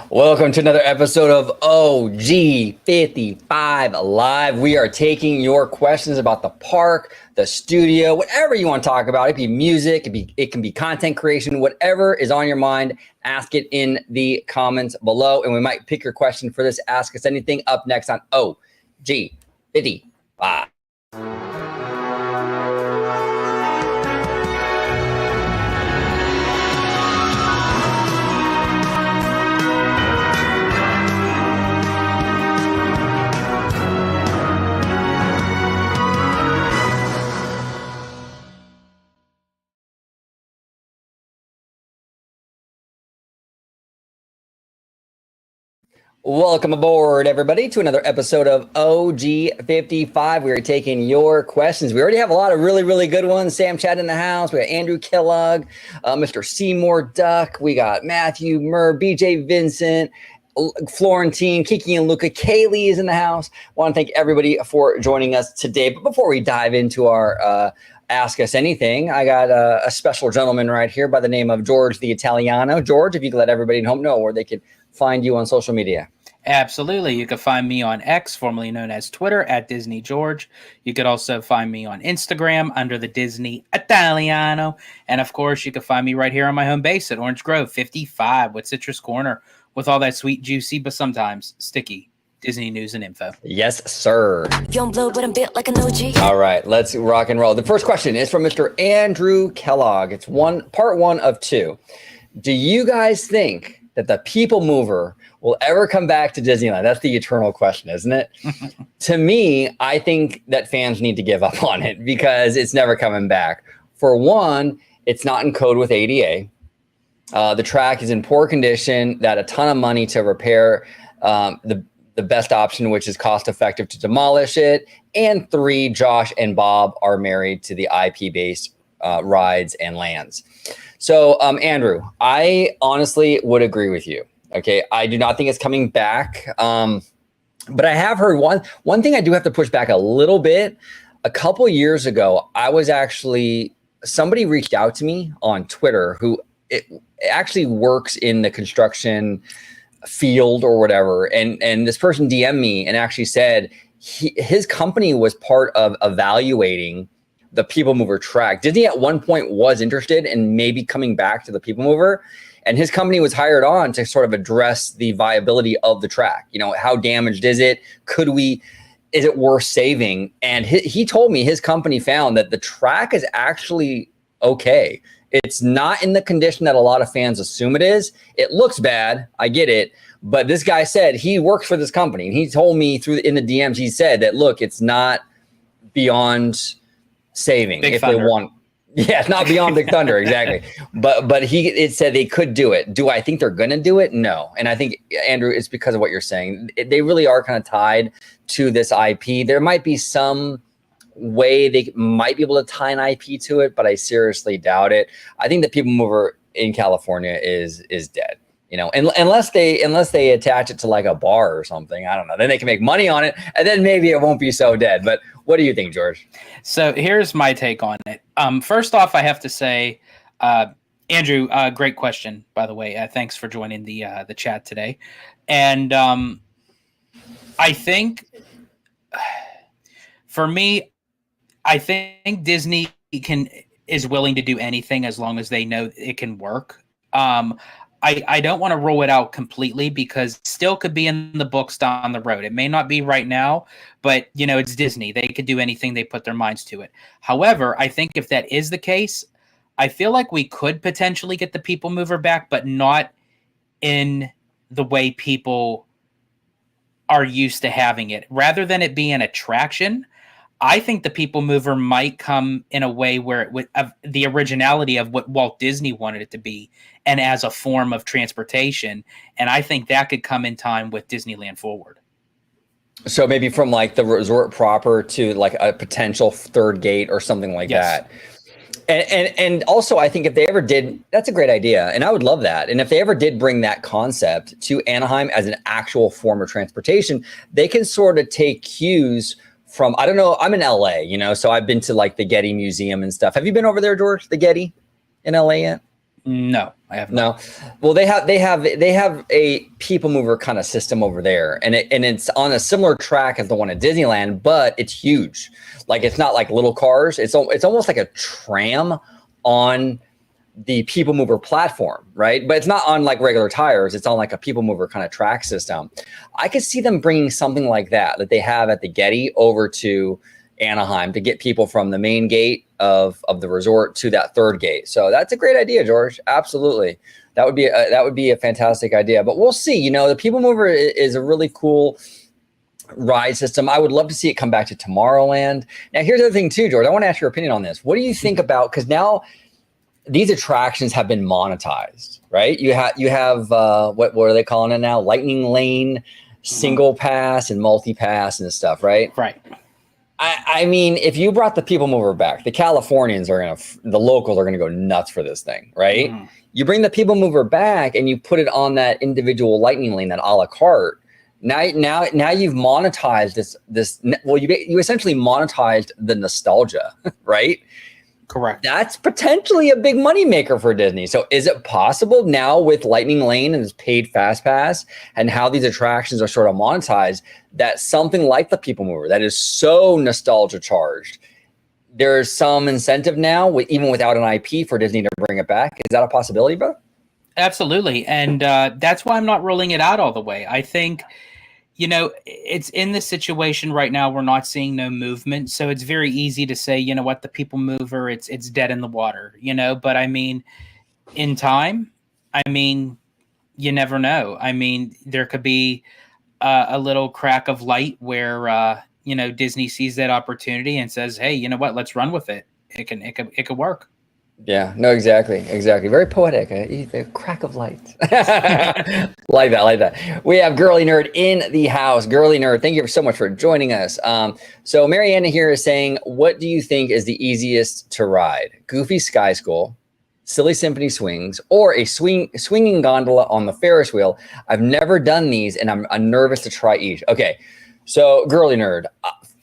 Welcome to another episode of OG55 Live. We are taking your questions about the park, the studio, whatever you want to talk about. It can be music, it can be content creation, whatever is on your mind. Ask it in the comments below, and we might pick your question for this Ask Us Anything up next on OG55. Welcome aboard, everybody, to another episode of OG55. We are taking your questions. We already have a lot of really good ones. Sam Chad in the house. We got Andrew Kellogg, Mr. Seymour Duck. We got Matthew Murr, BJ Vincent, Florentine, Kiki and Luca. Kaylee is in the house. I want to thank everybody for joining us today. But before we dive into our Ask Us Anything, I got a special gentleman right here by the name of George the Italiano. George, if you could let everybody at home know where they could find you on social media. Absolutely. You can find me on X, formerly known as Twitter, at Disney George. You could also find me on Instagram under the Disney Italiano. And of course, you can find me right here on my home base at Orange Grove 55 with Citrus Corner with all that sweet, juicy, but sometimes sticky Disney news and info. Yes, sir. Young blood, but I'm built like an OG. All right, let's rock and roll. The first question is from Mr. Andrew Kellogg. It's part one of two. Do you guys think that the People Mover will ever come back to Disneyland? That's the eternal question, isn't it? To me, I think that fans need to give up on it because it's never coming back. For one, it's not in code with ADA. The track is in poor condition, that a ton of money to repair, the best option, which is cost effective to demolish it. And three, Josh and Bob are married to the IP-based rides and lands. So, Andrew, I honestly would agree with you. Okay, I do not think it's coming back. But I have heard one thing I do have to push back a little bit. A couple years ago, somebody reached out to me on Twitter who actually works in the construction field or whatever. And this person DM'd me and actually said his company was part of evaluating the People Mover track. Disney at one point was interested in maybe coming back to the People Mover, and his company was hired on to sort of address the viability of the track. You know, how damaged is it? Is it worth saving? And he told me his company found that the track is actually okay. It's not in the condition that a lot of fans assume it is. It looks bad, I get it, but this guy said he works for this company, and he told me in the DMs, he said that, look, it's not beyond saving Big if Thunder. They want. Yeah, it's not beyond Big Thunder, exactly. But it said they could do it. Do I think they're going to do it? No. And I think, Andrew, it's because of what you're saying. They really are kind of tied to this IP. There might be some way they might be able to tie an IP to it, but I seriously doubt it. I think the People Mover in California is dead. You know, unless they attach it to like a bar or something, I don't know. Then they can make money on it, and then maybe it won't be so dead. But what do you think, George? So here's my take on it. First off, I have to say, Andrew, great question, by the way. Thanks for joining the chat today. And I think, for me, I think Disney is willing to do anything as long as they know it can work. I don't want to rule it out completely because it still could be in the books down the road. It may not be right now, but you know, it's Disney. They could do anything they put their minds to it. However, I think if that is the case, I feel like we could potentially get the People Mover back, but not in the way people are used to having it. Rather than it being an attraction, I think the People Mover might come in a way where the originality of what Walt Disney wanted it to be, and as a form of transportation. And I think that could come in time with Disneyland Forward. So maybe from like the resort proper to like a potential third gate or something like that. And also, I think if they ever did, that's a great idea. And I would love that. And if they ever did bring that concept to Anaheim as an actual form of transportation, they can sort of take cues from, I don't know, I'm in LA, you know, so I've been to like the Getty Museum and stuff. Have you been over there, George, the Getty in LA yet? No, I have not. No. Well, they have a people mover kind of system over there, and it's on a similar track as the one at Disneyland, but it's huge. Like, it's not like little cars. It's almost like a tram on the people mover platform, right? But it's not on like regular tires. It's on like a people mover kind of track system. I could see them bringing something like that they have at the Getty over to Anaheim to get people from the main gate of the resort to that third gate. So that's a great idea, George. Absolutely. That would be a fantastic idea, but we'll see. You know, the people mover is a really cool ride system. I would love to see it come back to Tomorrowland. Now, here's the thing too, George, I want to ask your opinion on this. What do you think about, because now these attractions have been monetized, right? You have what are they calling it now? Lightning Lane, single pass and multi-pass and stuff, right? Right. I mean, if you brought the people mover back, the Californians the locals are gonna go nuts for this thing, right? Mm-hmm. You bring the people mover back and you put it on that individual Lightning Lane, that a la carte. Now you've monetized this. Well, you essentially monetized the nostalgia, right? Correct. That's potentially a big money maker for Disney. So is it possible now with Lightning Lane and this paid fast pass and how these attractions are sort of monetized, that something like the people mover that is so nostalgia charged, there's some incentive now, even without an IP, for Disney to bring it back? Is that a possibility, bro? Absolutely. And that's why I'm not ruling it out all the way. I think, you know, it's in this situation right now. We're not seeing no movement. So it's very easy to say, you know what, the people mover, it's dead in the water, you know, but I mean, in time, I mean, you never know. I mean, there could be a little crack of light where, you know, Disney sees that opportunity and says, hey, you know what, let's run with it. It could work. Yeah, no, exactly. Very poetic. The crack of light. like that. We have Girly Nerd in the house. Girly Nerd, thank you so much for joining us. So Mariana here is saying, what do you think is the easiest to ride? Goofy Sky School, Silly Symphony Swings, or a swinging gondola on the Ferris wheel? I've never done these, and I'm nervous to try each. Okay, so Girly Nerd,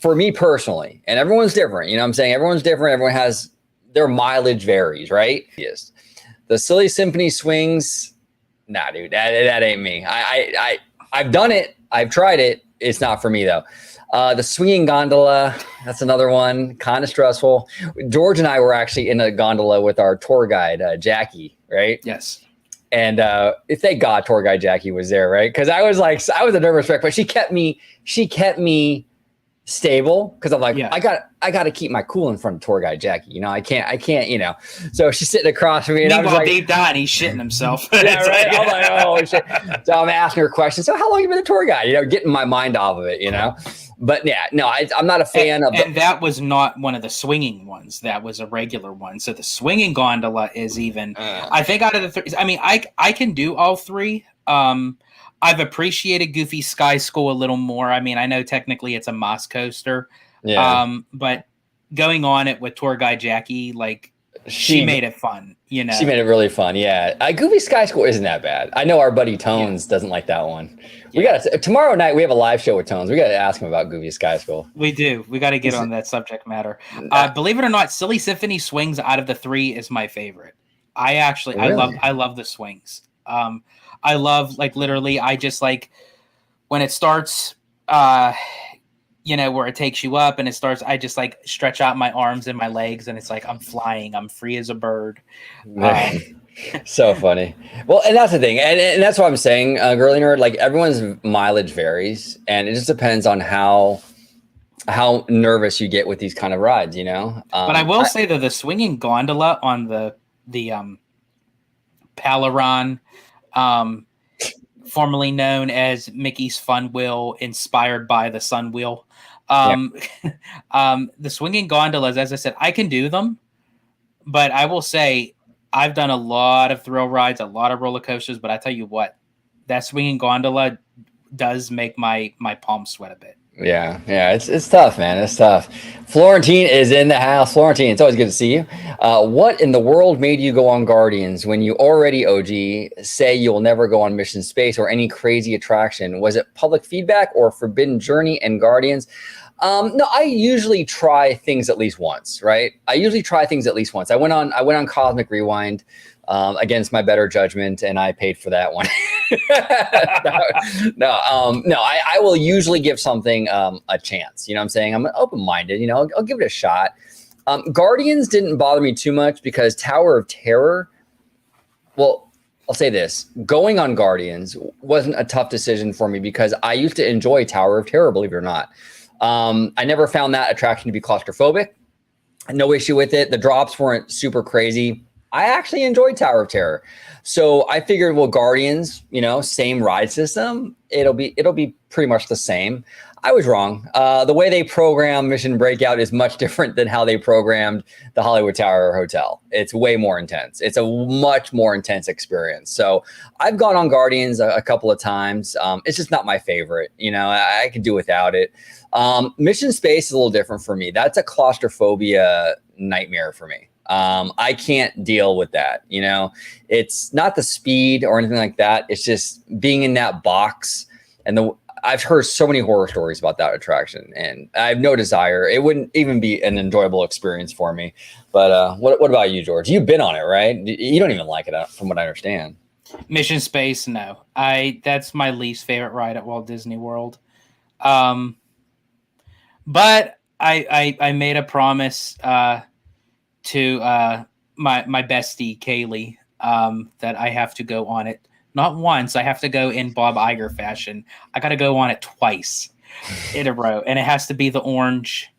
for me personally, and everyone's different. You know what I'm saying? Everyone's different. Everyone has their mileage varies, right? Yes. The Silly Symphony Swings, nah, dude, that ain't me. I've done it. I've tried it. It's not for me though. The swinging gondola, that's another one, kind of stressful. George and I were actually in a gondola with our tour guide, Jackie, right? Yes. And thank God tour guide Jackie was there, right? Because I was a nervous wreck, but she kept me stable, because I'm like, yeah. I got to keep my cool in front of tour guide Jackie. You know, I can't, you know. So she's sitting across from me, and I was like, deep down, he's shitting himself. Yeah, right. I'm like, oh shit. So I'm asking her questions. So how long have you been a tour guide? You know, getting my mind off of it, you know. But yeah, no, I'm not a fan of. And that was not one of the swinging ones. That was a regular one. So the swinging gondola is even. I think out of the three, I mean, I can do all three. I've appreciated Goofy Sky School a little more. I mean, I know technically it's a Moss coaster, but going on it with tour guide Jackie, like she made it fun. You know, she made it really fun. Yeah, Goofy Sky School isn't that bad. I know our buddy Tones doesn't like that one. We got tomorrow night. We have a live show with Tones. We got to ask him about Goofy Sky School. We do. We got to get on that subject matter. Believe it or not, Silly Symphony Swings out of the three is my favorite. Really? I love the swings. I love, like, literally, I just like when it starts, you know, where it takes you up and it starts, I just like stretch out my arms and my legs and it's like I'm flying. I'm free as a bird. So funny. Well, and that's the thing. And that's what I'm saying, Girly Nerd, like everyone's mileage varies and it just depends on how nervous you get with these kind of rides, you know? But I will say that the swinging gondola on the Palaron, formerly known as Mickey's Fun Wheel, inspired by the Sun Wheel. The swinging gondolas, as I said, I can do them, but I will say I've done a lot of thrill rides, a lot of roller coasters, but I tell you what, that swinging gondola does make my palms sweat a bit. Yeah, it's tough, man. It's tough. Florentine is in the house. Florentine, it's always good to see you. What in the world made you go on Guardians when you already, OG, say you'll never go on Mission Space or any crazy attraction? Was it public feedback or Forbidden Journey and Guardians? No, I usually try things at least once, right? I went on Cosmic Rewind against my better judgment, and I paid for that one. No, I will usually give something a chance. You know what I'm saying? I'm open-minded. You know, I'll give it a shot. Guardians didn't bother me too much because Tower of Terror, well, I'll say this. Going on Guardians wasn't a tough decision for me because I used to enjoy Tower of Terror, believe it or not. I never found that attraction to be claustrophobic. No issue with it. The drops weren't super crazy. I actually enjoyed Tower of Terror. So I figured, well, Guardians, you know, same ride system. It'll be pretty much the same. I was wrong. The way they program Mission Breakout is much different than how they programmed the Hollywood Tower Hotel. It's way more intense. It's a much more intense experience. So I've gone on Guardians a couple of times. It's just not my favorite. You know, I could do without it. Mission Space is a little different for me. That's a claustrophobia nightmare for me. I can't deal with that. You know, it's not the speed or anything like that. It's just being in that box. And I've heard so many horror stories about that attraction, and I have no desire. It wouldn't even be an enjoyable experience for me. But what about you, George? You've been on it, right? You don't even like it, from what I understand. Mission Space, no. That's my least favorite ride at Walt Disney World. But I made a promise to my bestie Kaylee that I have to go on it. Not once. I have to go in Bob Iger fashion. I got to go on it twice in a row, and it has to be the orange,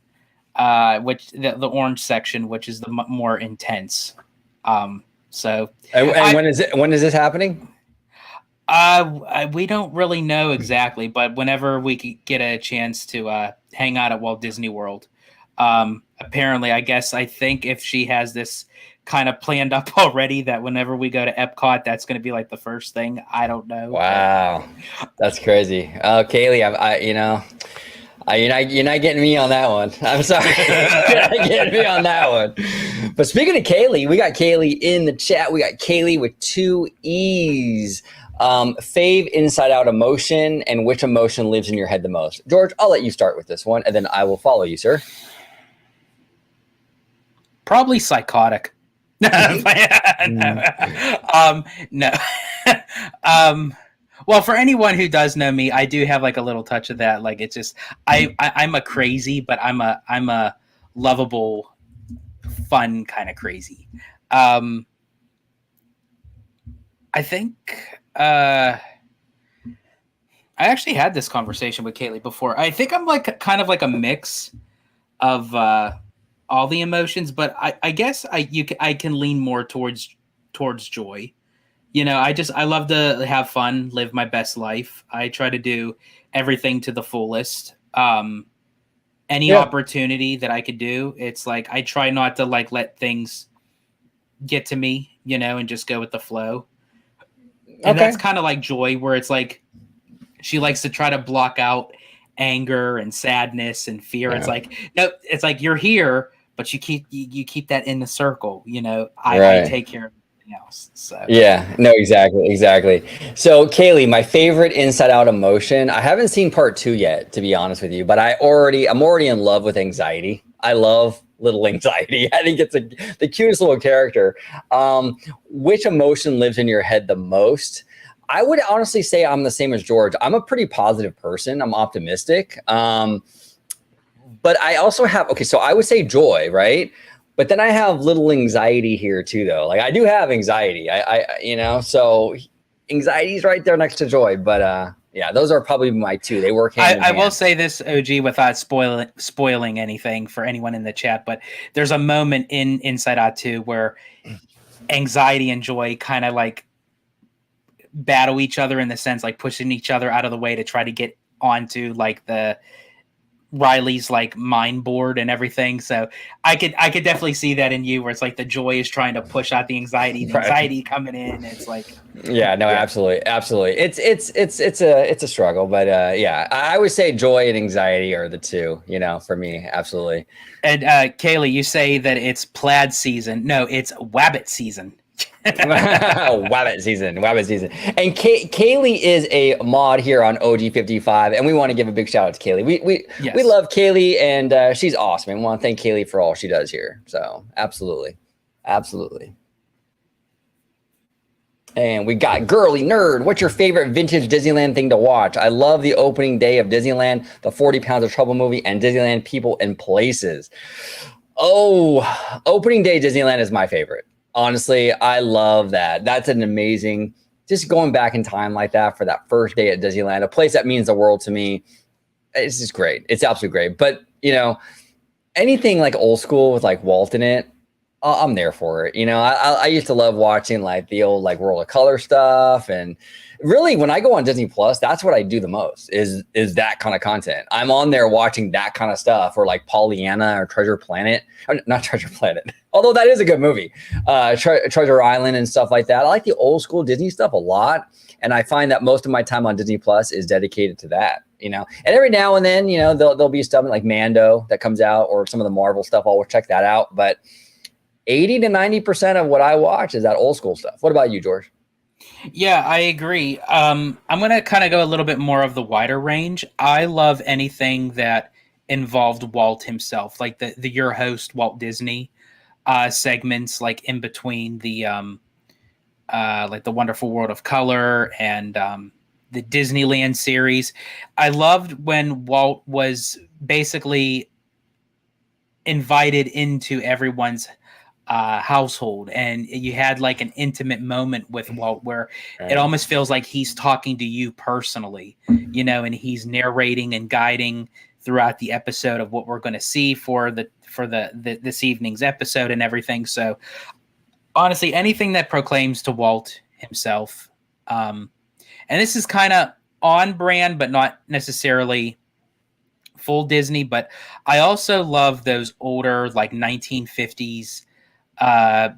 which the orange section, which is the more intense. So, and when is it? When is this happening? We don't really know exactly, but whenever we could get a chance to hang out at Walt Disney World, apparently, I think if she has this kind of planned up already, that whenever we go to Epcot, that's going to be like the first thing. I don't know. Wow, that's crazy. Kaylee, you're not getting me on that one. I'm sorry, you're not getting me on that one. But speaking of Kaylee, we got Kaylee in the chat. We got Kaylee with 2 E's. Fave inside out emotion, and which emotion lives in your head the most? George, I'll let you start with this one, and then I will follow you, sir. Probably psychotic. No. Well, for anyone who does know me, I do have like a little touch of that. Like, it's just I'm a crazy, but I'm a lovable, fun kind of crazy. I think I actually had this conversation with Kaylee before. I think I'm like kind of like a mix of all the emotions, but I guess I can lean more towards joy. You know, I love to have fun, live my best life. I try to do everything to the fullest. Any opportunity that I could do, it's like I try not to like let things get to me, you know, and just go with the flow. And that's kind of like joy, where it's like she likes to try to block out anger and sadness and fear. Yeah. It's like, no, it's like you're here, but you keep that in the circle, you know. I take care of everything else. So yeah, no, exactly. So Kaylee, my favorite inside out emotion, I haven't seen part 2 yet, to be honest with you, but I'm already in love with anxiety. I love little anxiety. I think it's the cutest little character. Which emotion lives in your head the most? I would honestly say I'm the same as George. I'm a pretty positive person. I'm optimistic. But I also have, so I would say joy, right? But then I have little anxiety here too, though. Like, I do have anxiety. So anxiety's right there next to joy. But yeah, those are probably my 2. They work hand in hand. I will say this, OG, without spoiling anything for anyone in the chat, but there's a moment in Inside Out 2 where anxiety and joy kind of like battle each other, in the sense like pushing each other out of the way to try to get onto like the Riley's like mind board and everything. So I could definitely see that in you, where it's like the joy is trying to push out the anxiety coming in. It's like, absolutely. It's a struggle, but yeah, I would say joy and anxiety are the 2, you know, for me. Absolutely. And Kaylee, you say that it's plaid season. No, it's wabbit season. Wabbit season. And Kaylee is a mod here on OG55, and we want to give a big shout out to Kaylee. We love Kaylee, and she's awesome, and we want to thank Kaylee for all she does here. So absolutely. And we got Girly Nerd. What's your favorite vintage Disneyland thing to watch? I love the opening day of Disneyland, the 40 Pounds of Trouble movie, and Disneyland People and Places. Oh, opening day Disneyland is my favorite. Honestly, I love that. That's an amazing, just going back in time like that for that first day at Disneyland, a place that means the world to me. It's just great. It's absolutely great. But, anything like old school with like Walt in it, I'm there for it. I used to love watching like the old like World of Color stuff, and really when I go on Disney Plus, that's what I do the most is that kind of content. I'm on there watching that kind of stuff, or like Pollyanna or Treasure Planet, not Treasure Planet, although that is a good movie. Treasure Island and stuff like that. I like the old school Disney stuff a lot, and I find that most of my time on Disney Plus is dedicated to that. And every now and then, there'll be stuff like Mando that comes out, or some of the Marvel stuff. I'll check that out, but 80 to 90% of what I watch is that old school stuff. What about you, George? Yeah, I agree. I'm going to kind of go a little bit more of the wider range. I love anything that involved Walt himself, like the Your Host Walt Disney segments, like in between the like the Wonderful World of Color and the Disneyland series. I loved when Walt was basically invited into everyone's household, and you had like an intimate moment with Walt where it almost feels like he's talking to you personally, and he's narrating and guiding throughout the episode of what we're going to see for this evening's episode and everything. So honestly, anything that proclaims to Walt himself, and this is kind of on brand, but not necessarily full Disney. But I also love those older like 1950s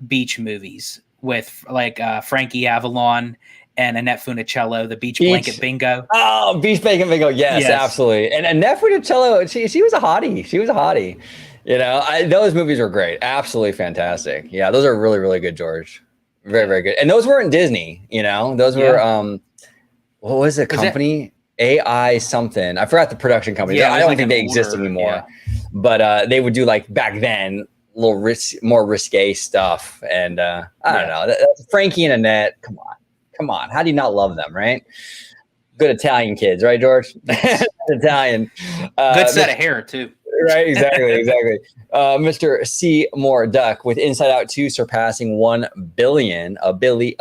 beach movies with like Frankie Avalon and Annette Funicello, the Beach Blanket Bingo. Oh, Beach Blanket Bingo. Yes, absolutely. And Annette Funicello, she was a hottie. She was a hottie. Those movies are great. Absolutely fantastic. Yeah, those are really, really good, George. Very, very good. And those weren't Disney, those were, what was the company? AI something. I forgot the production company. Yeah, I don't think they exist anymore. Yeah. But they would do like back then, little more risque stuff. And I don't know. That's Frankie and Annette. Come on. How do you not love them, right? Good Italian kids, right, George? Italian. Good set of hair, too. Right, exactly. Mr. Seymour Duck with Inside Out 2 surpassing 1 billion, a billy.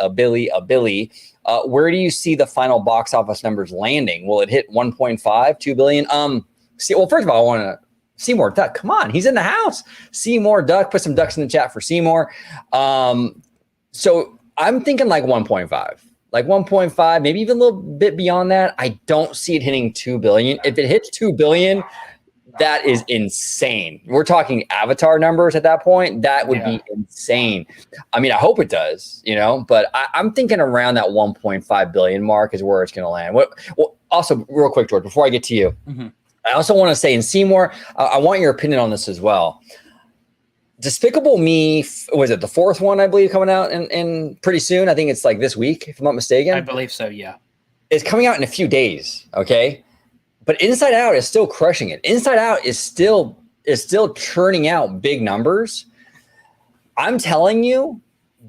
Where do you see the final box office numbers landing? Will it hit 1.5, 2 billion? Well, first of all, I want to Seymour Duck. Come on, he's in the house. Seymour Duck, put some ducks in the chat for Seymour. So I'm thinking like 1.5. Like 1.5, maybe even a little bit beyond that. I don't see it hitting 2 billion. If it hits 2 billion, that is insane. We're talking Avatar numbers at that point. That would be insane. I mean, I hope it does, but I'm thinking around that 1.5 billion mark is where it's going to land. Well, also, real quick, George, before I get to you, I also want to say, in Seymour, I want your opinion on this as well. Despicable Me, was it the fourth one, I believe, coming out in pretty soon? I think it's like this week, if I'm not mistaken. I believe so, yeah. It's coming out in a few days, okay? But Inside Out is still crushing it. Inside Out is still churning out big numbers. I'm telling you,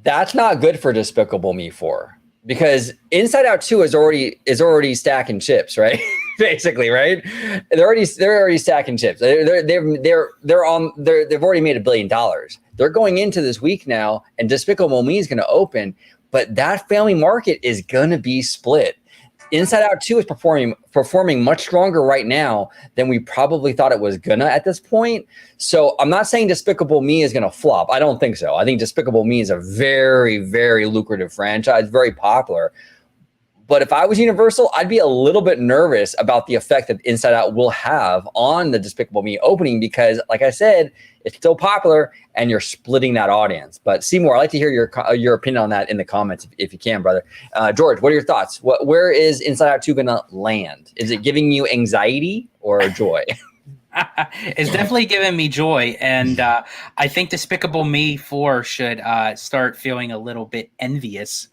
that's not good for Despicable Me 4, because Inside Out 2 is already stacking chips, right? Basically, right? They're already stacking chips. They've already made $1 billion. They're going into this week now, and Despicable Me is going to open, but that family market is going to be split. Inside Out 2 is performing much stronger right now than we probably thought it was gonna at this point. So I'm not saying Despicable Me is gonna flop. I don't think so. I think Despicable Me is a very, very lucrative franchise, very popular. But if I was Universal, I'd be a little bit nervous about the effect that Inside Out will have on the Despicable Me opening, because, like I said, it's still popular and you're splitting that audience. But Seymour, I'd like to hear your opinion on that in the comments if you can, brother. George, what are your thoughts? Where is Inside Out 2 going to land? Is it giving you anxiety or joy? It's definitely giving me joy. And I think Despicable Me 4 should start feeling a little bit envious.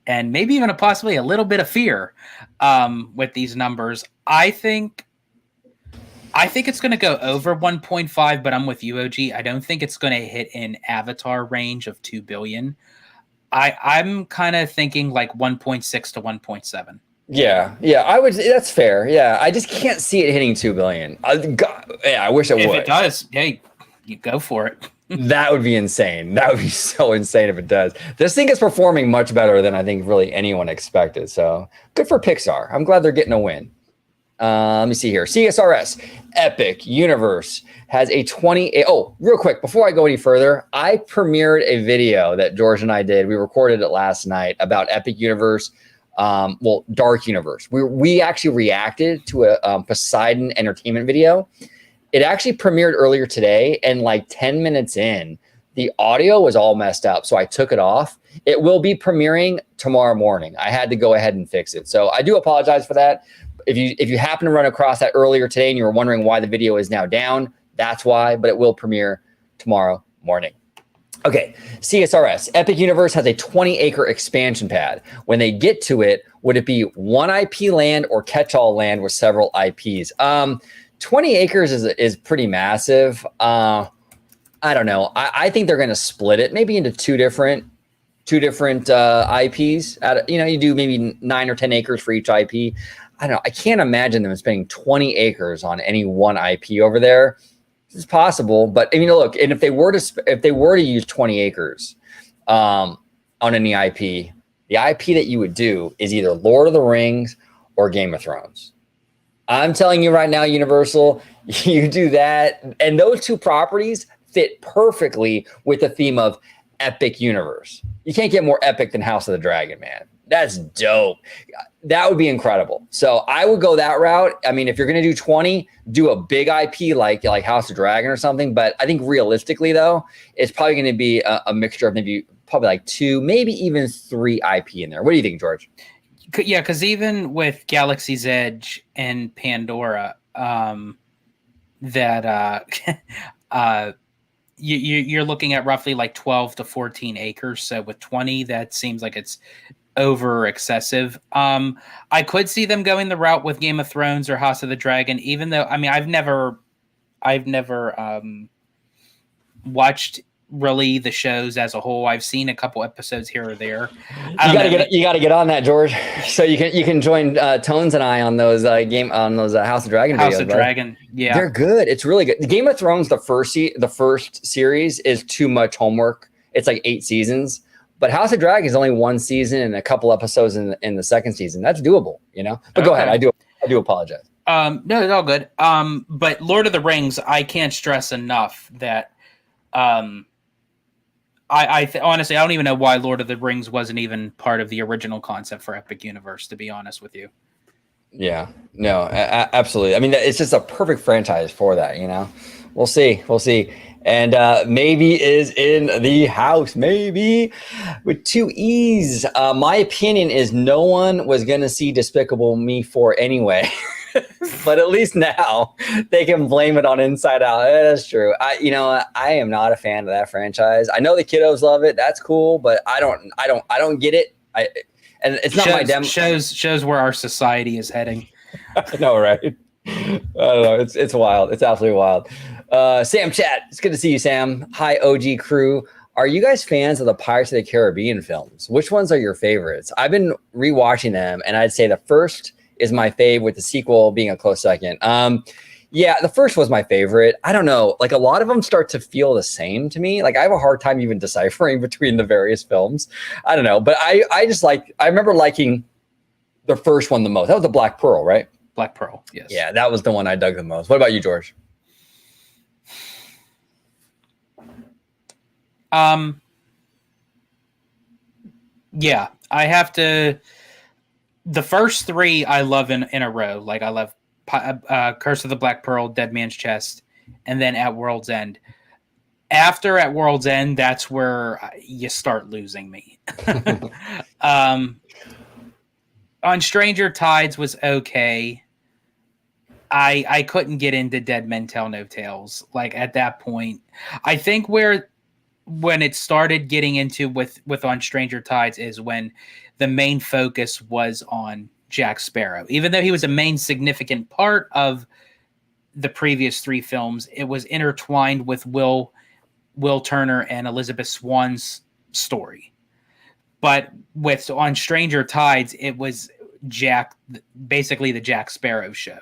And maybe even possibly a little bit of fear with these numbers. I think it's going to go over 1.5, but I'm with you, OG. I don't think it's going to hit an Avatar range of 2 billion. I'm kind of thinking like 1.6 to 1.7. Yeah, I would. That's fair. Yeah, I just can't see it hitting 2 billion. I wish it If would. it does, hey, you go for it. That would be insane. That would be so insane if it does. This thing is performing much better than I think really anyone expected. So good for Pixar. I'm glad they're getting a win. Let me see here. CSRS, Epic Universe has a 20. Oh, real quick, before I go any further, I premiered a video that George and I did. We recorded it last night about Epic Universe. Dark Universe. We actually reacted to a Poseidon Entertainment video. It actually premiered earlier today, and like 10 minutes in, the audio was all messed up, so I took it off. It will be premiering tomorrow morning. I had to go ahead and fix it, so I do apologize for that. If you happen to run across that earlier today and you were wondering why the video is now down, that's why, but it will premiere tomorrow morning. Okay, CSRS, Epic Universe has a 20-acre expansion pad. When they get to it, would it be one IP land or catch-all land with several IPs? 20 acres is pretty massive. I don't know. I think they're going to split it maybe into two different IPs. You do maybe 9 or 10 acres for each IP. I don't know. I can't imagine them spending 20 acres on any one IP over there. It's possible, but look, and if they were to use 20 acres on any IP, the IP that you would do is either Lord of the Rings or Game of Thrones. I'm telling you right now, Universal, you do that, and those two properties fit perfectly with the theme of Epic Universe. You can't get more epic than House of the Dragon, man. That's dope. That would be incredible. So I would go that route. I mean, if you're going to do 20, do a big IP like House of Dragon or something. But I think realistically, though, it's probably going to be a mixture of probably like 2, maybe even 3 IP in there. What do you think, George? Yeah, because even with Galaxy's Edge and Pandora, you're looking at roughly like 12 to 14 acres. So with 20, that seems like it's over excessive. I could see them going the route with Game of Thrones or House of the Dragon, even though I've never watched really the shows as a whole. I've seen a couple episodes here or there. You got to get on that, George. So you can join Tones and I on those House of Dragon videos. House of Dragon, yeah, they're good. It's really good. Game of Thrones, the first series is too much homework. It's like 8 seasons. But House of Dragon is only 1 season and a couple episodes in the second season. That's doable, But go ahead. I do apologize. No, it's all good. But Lord of the Rings, I can't stress enough that honestly, I don't even know why Lord of the Rings wasn't even part of the original concept for Epic Universe, to be honest with you. Yeah, no, absolutely. I mean, it's just a perfect franchise for that, We'll see. And maybe is in the house, maybe with 2 E's. My opinion is no one was going to see Despicable Me 4 anyway. But at least now they can blame it on Inside Out. That's true. I am not a fan of that franchise. I know the kiddos love it. That's cool, but I don't get it. And it's not my demo. Shows where our society is heading. I know, right? I don't know. It's wild. It's absolutely wild. Sam Chat, it's good to see you, Sam. Hi, OG crew. Are you guys fans of the Pirates of the Caribbean films? Which ones are your favorites? I've been rewatching them, and I'd say the first is my fave, with the sequel being a close second. Yeah, the first was my favorite. I don't know. Like, a lot of them start to feel the same to me. Like, I have a hard time even deciphering between the various films. I don't know. But I remember liking the first one the most. That was the Black Pearl, right? Black Pearl, yes. Yeah, that was the one I dug the most. What about you, George? Yeah, I have to. The first 3 I love in a row. Like, I love Curse of the Black Pearl, Dead Man's Chest, and then At World's End. After At World's End, that's where you start losing me. On Stranger Tides was okay. I couldn't get into Dead Men Tell No Tales. Like, at that point, I think when it started getting into with on Stranger Tides is when the main focus was on Jack Sparrow. Even though he was a main significant part of the previous 3 films, it was intertwined with Will Turner and Elizabeth Swann's story. But on Stranger Tides, it was basically the Jack Sparrow show.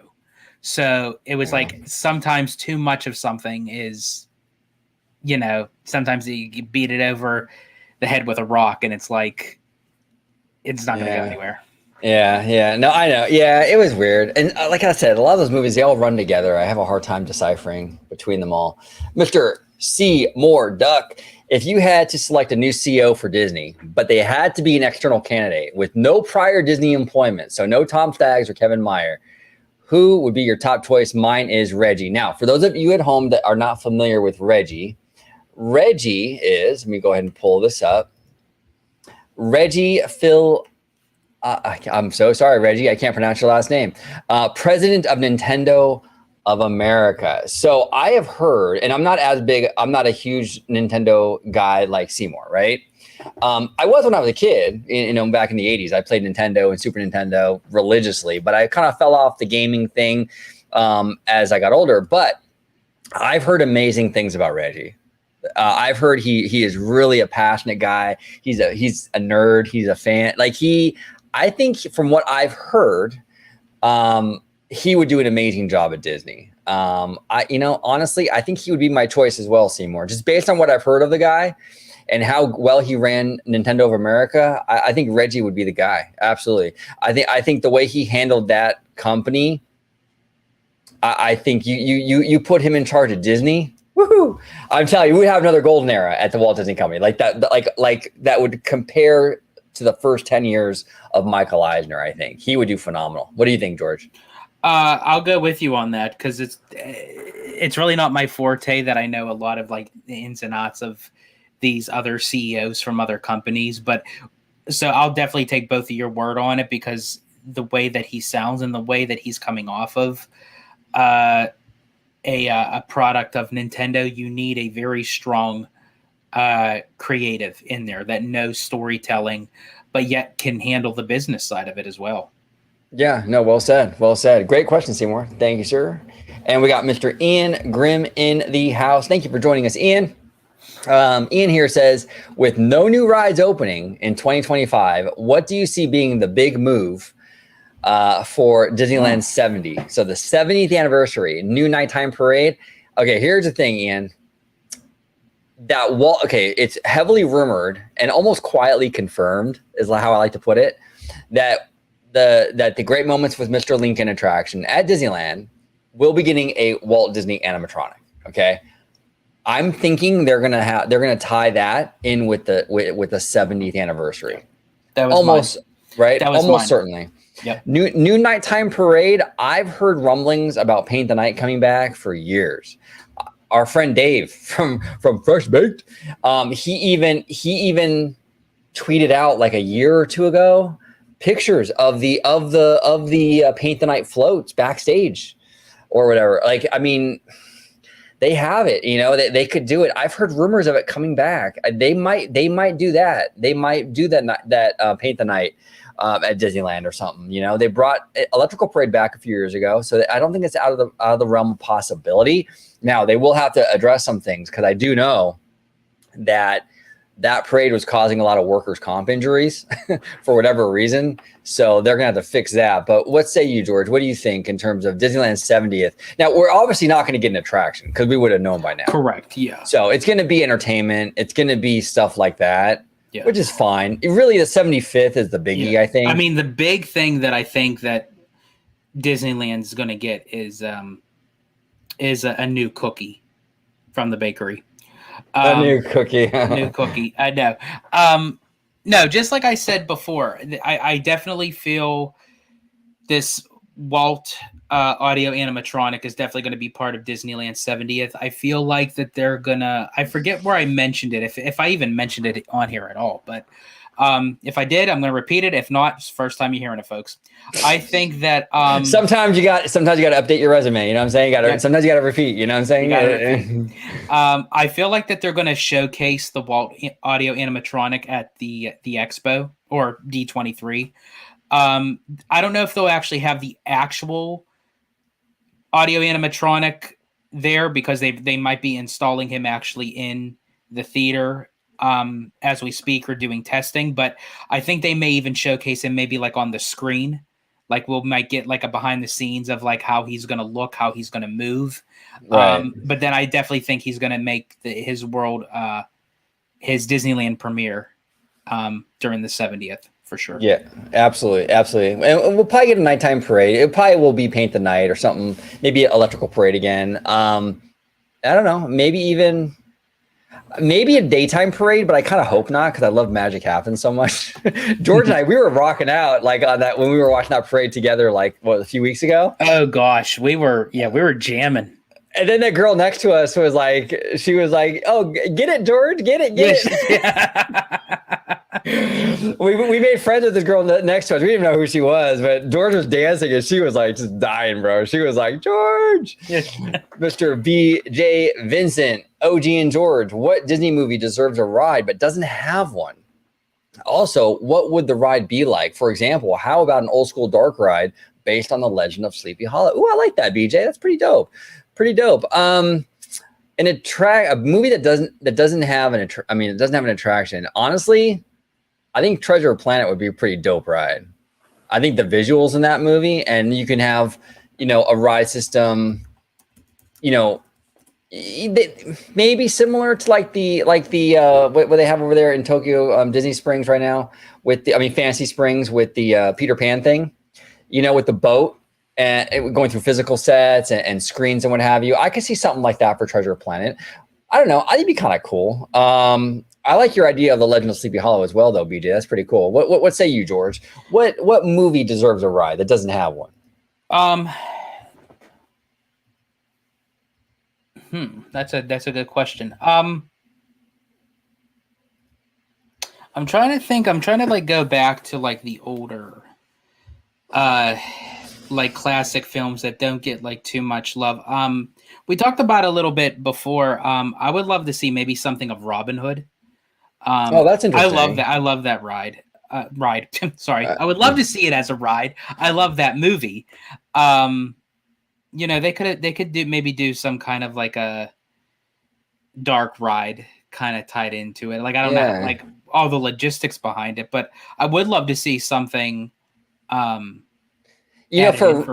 So it was like sometimes too much of something is, sometimes you beat it over the head with a rock and it's like, it's not going to go anywhere. Yeah. No, I know. Yeah, it was weird. And like I said, a lot of those movies, they all run together. I have a hard time deciphering between them all. Mr. C. Moore Duck, if you had to select a new CEO for Disney, but they had to be an external candidate with no prior Disney employment, so no Tom Staggs or Kevin Meyer, who would be your top choice? Mine is Reggie. Now, for those of you at home that are not familiar with Reggie is, let me go ahead and pull this up. Reggie Phil, I'm so sorry, Reggie, I can't pronounce your last name. President of Nintendo of America. So I have heard, and I'm not a huge Nintendo guy like Seymour, right? I was when I was a kid, back in the 80s. I played Nintendo and Super Nintendo religiously, but I kind of fell off the gaming thing as I got older. But I've heard amazing things about Reggie. I've heard he is really a passionate guy. He's a nerd. He's a fan. I think from what I've heard, he would do an amazing job at Disney. Honestly, I think he would be my choice as well, Seymour, just based on what I've heard of the guy and how well he ran Nintendo of America. I think Reggie would be the guy. Absolutely. I think the way he handled that company, I think you put him in charge of Disney. Woohoo! I'm telling you, we would have another golden era at the Walt Disney Company. Like that would compare to the first 10 years of Michael Eisner. I think he would do phenomenal. What do you think, George? I'll go with you on that because it's really not my forte that I know a lot of like the ins and outs of these other CEOs from other companies. But so I'll definitely take both of your word on it because the way that he sounds and the way that he's coming off of a product of Nintendo, you need a very strong creative in there that knows storytelling, but yet can handle the business side of it as well. Yeah, no, well said. Well said. Great question, Seymour. Thank you, sir. And we got Mr. Ian Grimm in the house. Thank you for joining us, Ian. Ian here says, with no new rides opening in 2025, what do you see being the big move for Disneyland 70? So the 70th anniversary, new nighttime parade. Okay, here's the thing, Ian. It's heavily rumored and almost quietly confirmed is how I like to put it, that the Great Moments with Mr. Lincoln attraction at Disneyland will be getting a Walt Disney animatronic. Okay, I'm thinking they're gonna tie that in with the 70th anniversary. That was almost mine. Right. That was almost mine. Certainly. Yep. New nighttime parade. I've heard rumblings about Paint the Night coming back for years. Our friend Dave from Fresh Baked, he even tweeted out like a year or two ago pictures of the Paint the Night floats backstage or whatever. Like, I mean, they have it, they could do it. I've heard rumors of it coming back. They might do that. They might do that Paint the Night at Disneyland or something. They brought Electrical Parade back a few years ago, so I don't think it's out of the realm of possibility. Now they will have to address some things because I do know that parade was causing a lot of workers' comp injuries for whatever reason. So they're going to have to fix that. But what say you, George? What do you think in terms of Disneyland's 70th? Now, we're obviously not going to get an attraction because we would have known by now. Correct. Yeah. So it's going to be entertainment. It's going to be stuff like that, yeah, which is fine. Really, the 75th is the biggie, yeah. I think. I mean, the big thing that I think that Disneyland's going to get is a new cookie from the bakery. A new cookie. New cookie. I know. No, just like I said before, I definitely feel this Walt audio animatronic is definitely going to be part of Disneyland 70th. I feel like that they're going to, I forget where I mentioned it, if I even mentioned it on here at all, but if I did, I'm going to repeat it. If not, it's the first time you're hearing it, folks. I think that sometimes you got to update your resume. You know what I'm saying? Sometimes you got to repeat. You know what I'm saying? I feel like that they're going to showcase the Walt audio animatronic at the expo or D23. I don't know if they'll actually have the actual audio animatronic there because they might be installing him actually in the theater as we speak or doing testing, but I think they may even showcase him maybe like on the screen. Like might get like a behind the scenes of like how he's going to look, how he's going to move. Right. But then I definitely think he's going to make his Disneyland premiere during the 70th for sure. Yeah, absolutely. And we'll probably get a nighttime parade. It probably will be paint the night or something, maybe an electrical parade again. I don't know, maybe a daytime parade, but I kind of hope not because I love Magic Happens so much. George and I, we were rocking out like on that when we were watching that parade together, like a few weeks ago. Oh gosh, we were jamming. And then that girl next to us was like, "Oh, get it, George, get it." we made friends with this girl next to us. We didn't even know who she was, but George was dancing and she was like just dying, bro. She was like, "George." Mr. B.J. Vincent, OG and George, what Disney movie deserves a ride but doesn't have one? Also, what would the ride be like? For example, how about an old school dark ride based on the Legend of Sleepy Hollow? Ooh, I like that, BJ. That's pretty dope. A movie that doesn't have an attraction. Honestly, I think Treasure Planet would be a pretty dope ride. I think the visuals in that movie, and you can have, a ride system, maybe similar to like the what they have over there in Tokyo, Disney Springs right now Fantasy Springs with the Peter Pan thing, with the boat. And going through physical sets and screens and what have you. I could see something like that for Treasure Planet. I don't know. I think it'd be kind of cool. I like your idea of the Legend of Sleepy Hollow as well, though, BJ. That's pretty cool. What say you, George? What movie deserves a ride that doesn't have one? That's a good question. I'm trying to think. I'm trying to like go back to like the older like classic films that don't get like too much love. We talked about a little bit before. I would love to see maybe something of Robin Hood. That's interesting. I love that ride. Sorry. I would love to see it as a ride. I love that movie. They could do some kind of like a dark ride kind of tied into it. Like, I don't know, like all the logistics behind it, but I would love to see something, for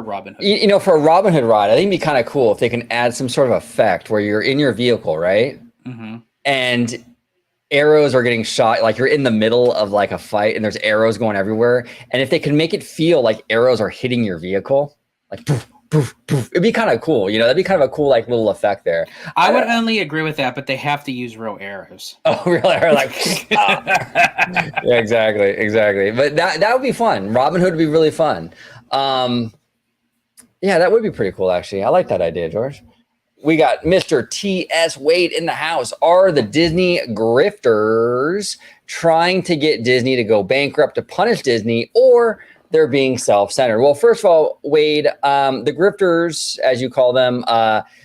Robin Hood. For a Robin Hood ride, I think it'd be kind of cool if they can add some sort of effect where you're in your vehicle, right? Mm-hmm. And arrows are getting shot, like you're in the middle of like a fight and there's arrows going everywhere. And if they can make it feel like arrows are hitting your vehicle, like poof, poof, poof, it'd be kind of cool. That'd be kind of a cool like little effect there. I would only agree with that, but they have to use real arrows. Oh, really? Like, yeah, exactly. But that would be fun. Robin Hood would be really fun. That would be pretty cool, actually. I like that idea, George. We got Mr. T.S. Wade in the house. Are the Disney grifters trying to get Disney to go bankrupt to punish Disney, or they're being self-centered? Well, first of all, Wade, the grifters, as you call them,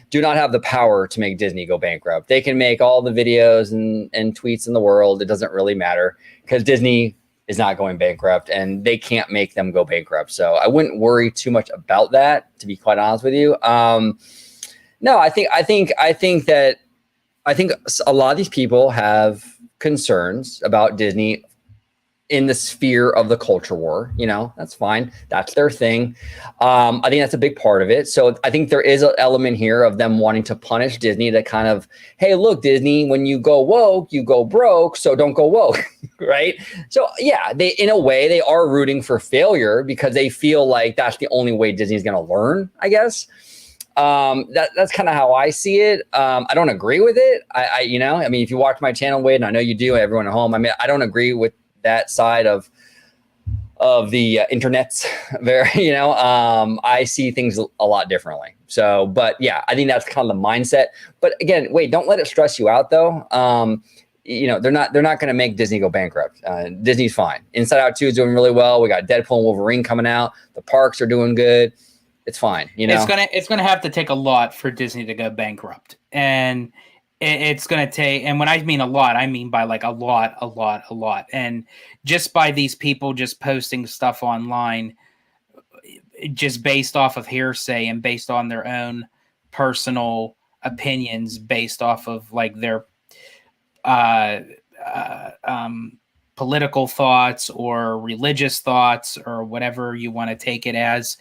do not have the power to make Disney go bankrupt. They can make all the videos and tweets in the world. It doesn't really matter because Disney is not going bankrupt and they can't make them go bankrupt. So I wouldn't worry too much about that, to be quite honest with you. No, I think a lot of these people have concerns about Disney in the sphere of the culture war. That's fine. That's their thing. I think that's a big part of it. So I think there is an element here of them wanting to punish Disney to kind of, hey, look, Disney, when you go woke, you go broke, so don't go woke, right? So yeah, they, in a way, they are rooting for failure because they feel like that's the only way Disney's going to learn, I guess. That's kind of how I see it. I don't agree with it. If you watch my channel, Wade, and I know you do, everyone at home, I don't agree with that side of the internets. I see things a lot differently. So, but yeah, I think that's kind of the mindset. But again, wait, don't let it stress you out though. They're not going to make Disney go bankrupt. Disney's fine. Inside Out 2 is doing really well. We got Deadpool and Wolverine coming out. The parks are doing good. It's fine. It's gonna have to take a lot for Disney to go bankrupt, and it's going to take, and when I mean a lot, I mean by like a lot. And just by these people just posting stuff online, just based off of hearsay and based on their own personal opinions, based off of like their political thoughts or religious thoughts or whatever you want to take it as,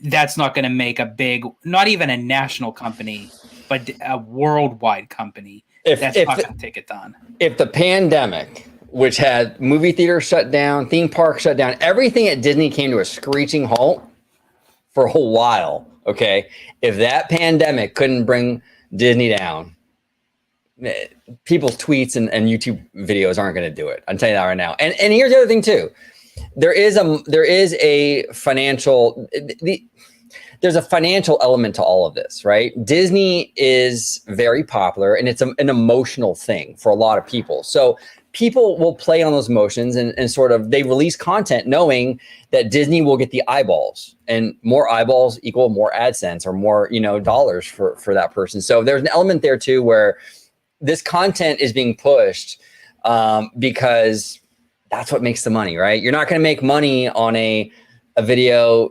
that's not going to make a big, not even a national company, but a worldwide company. That's not going to take it done. If the pandemic, which had movie theaters shut down, theme parks shut down, everything at Disney came to a screeching halt for a whole while, okay? If that pandemic couldn't bring Disney down, people's tweets and YouTube videos aren't going to do it. I'm telling you that right now. And here's the other thing too. There's a financial element to all of this, right? Disney is very popular and it's an emotional thing for a lot of people. So people will play on those emotions and sort of, they release content knowing that Disney will get the eyeballs, and more eyeballs equal more AdSense or more, dollars for that person. So there's an element there too, where this content is being pushed because that's what makes the money, right? You're not going to make money on a video,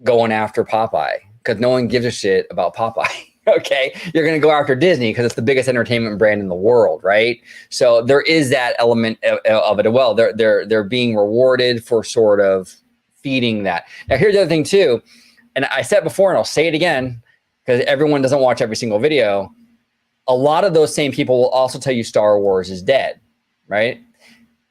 going after Popeye, because no one gives a shit about Popeye. Okay, you're going to go after Disney because it's the biggest entertainment brand in the world, right? So there is that element of it as well. They're being rewarded for sort of feeding that. Now, here's the other thing too, and I said before, and I'll say it again, because everyone doesn't watch every single video. A lot of those same people will also tell you Star Wars is dead, right?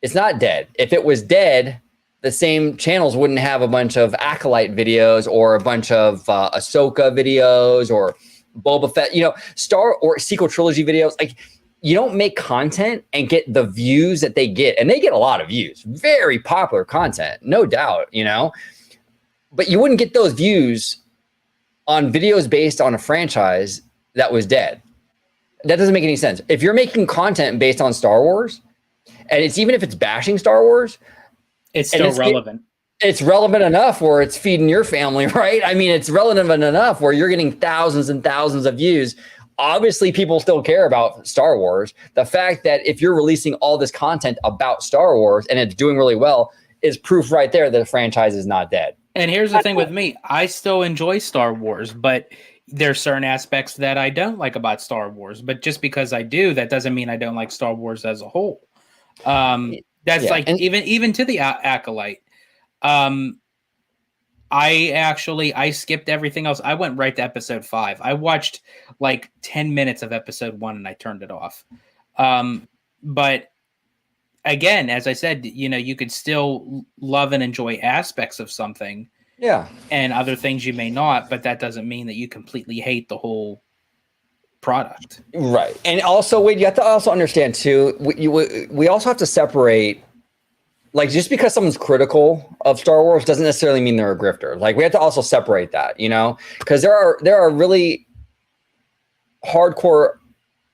It's not dead. If it was dead, the same channels wouldn't have a bunch of Acolyte videos or a bunch of Ahsoka videos or Boba Fett, Star or sequel trilogy videos. Like, you don't make content and get the views that they get. And they get a lot of views, very popular content, no doubt, but you wouldn't get those views on videos based on a franchise that was dead. That doesn't make any sense. If you're making content based on Star Wars, and it's even if it's bashing Star Wars, it's still relevant. It's relevant enough where it's feeding your family, right? I mean, it's relevant enough where you're getting thousands and thousands of views. Obviously, people still care about Star Wars. The fact that if you're releasing all this content about Star Wars and it's doing really well is proof right there that the franchise is not dead. And here's the thing with me. I still enjoy Star Wars, but there's certain aspects that I don't like about Star Wars. But just because I do, that doesn't mean I don't like Star Wars as a whole. Even to the Acolyte. I skipped everything else. I went right to episode 5. I watched like 10 minutes of episode 1 and I turned it off. But again, as I said, you could still love and enjoy aspects of something. Yeah. And other things you may not, but that doesn't mean that you completely hate the whole product. Right. And also, Wade, you have to also understand too, we also have to separate, like, just because someone's critical of Star Wars doesn't necessarily mean they're a grifter. Like, we have to also separate that, because there are really hardcore,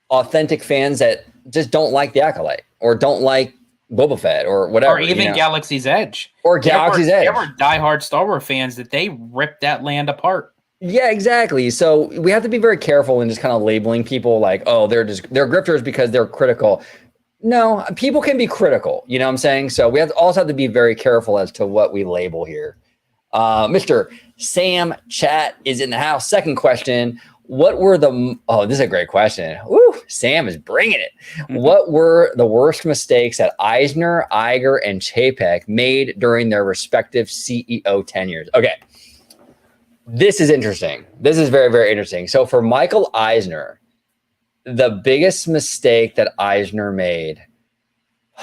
authentic fans that just don't like the Acolyte or don't like Boba Fett or whatever. Or even Galaxy's Edge. Or Galaxy's Edge. There were diehard Star Wars fans that they ripped that land apart. Yeah, exactly. So we have to be very careful in just kind of labeling people like, oh, they're grifters because they're critical. No, people can be critical. You know what I'm saying? So we also have to be very careful as to what we label here. Mr. Sam Chat is in the house. Second question. This is a great question. Woo, Sam is bringing it. Mm-hmm. What were the worst mistakes that Eisner, Iger, and Chapek made during their respective CEO tenures? Okay. This is interesting. This is very, very interesting. So for Michael Eisner, the biggest mistake that Eisner made,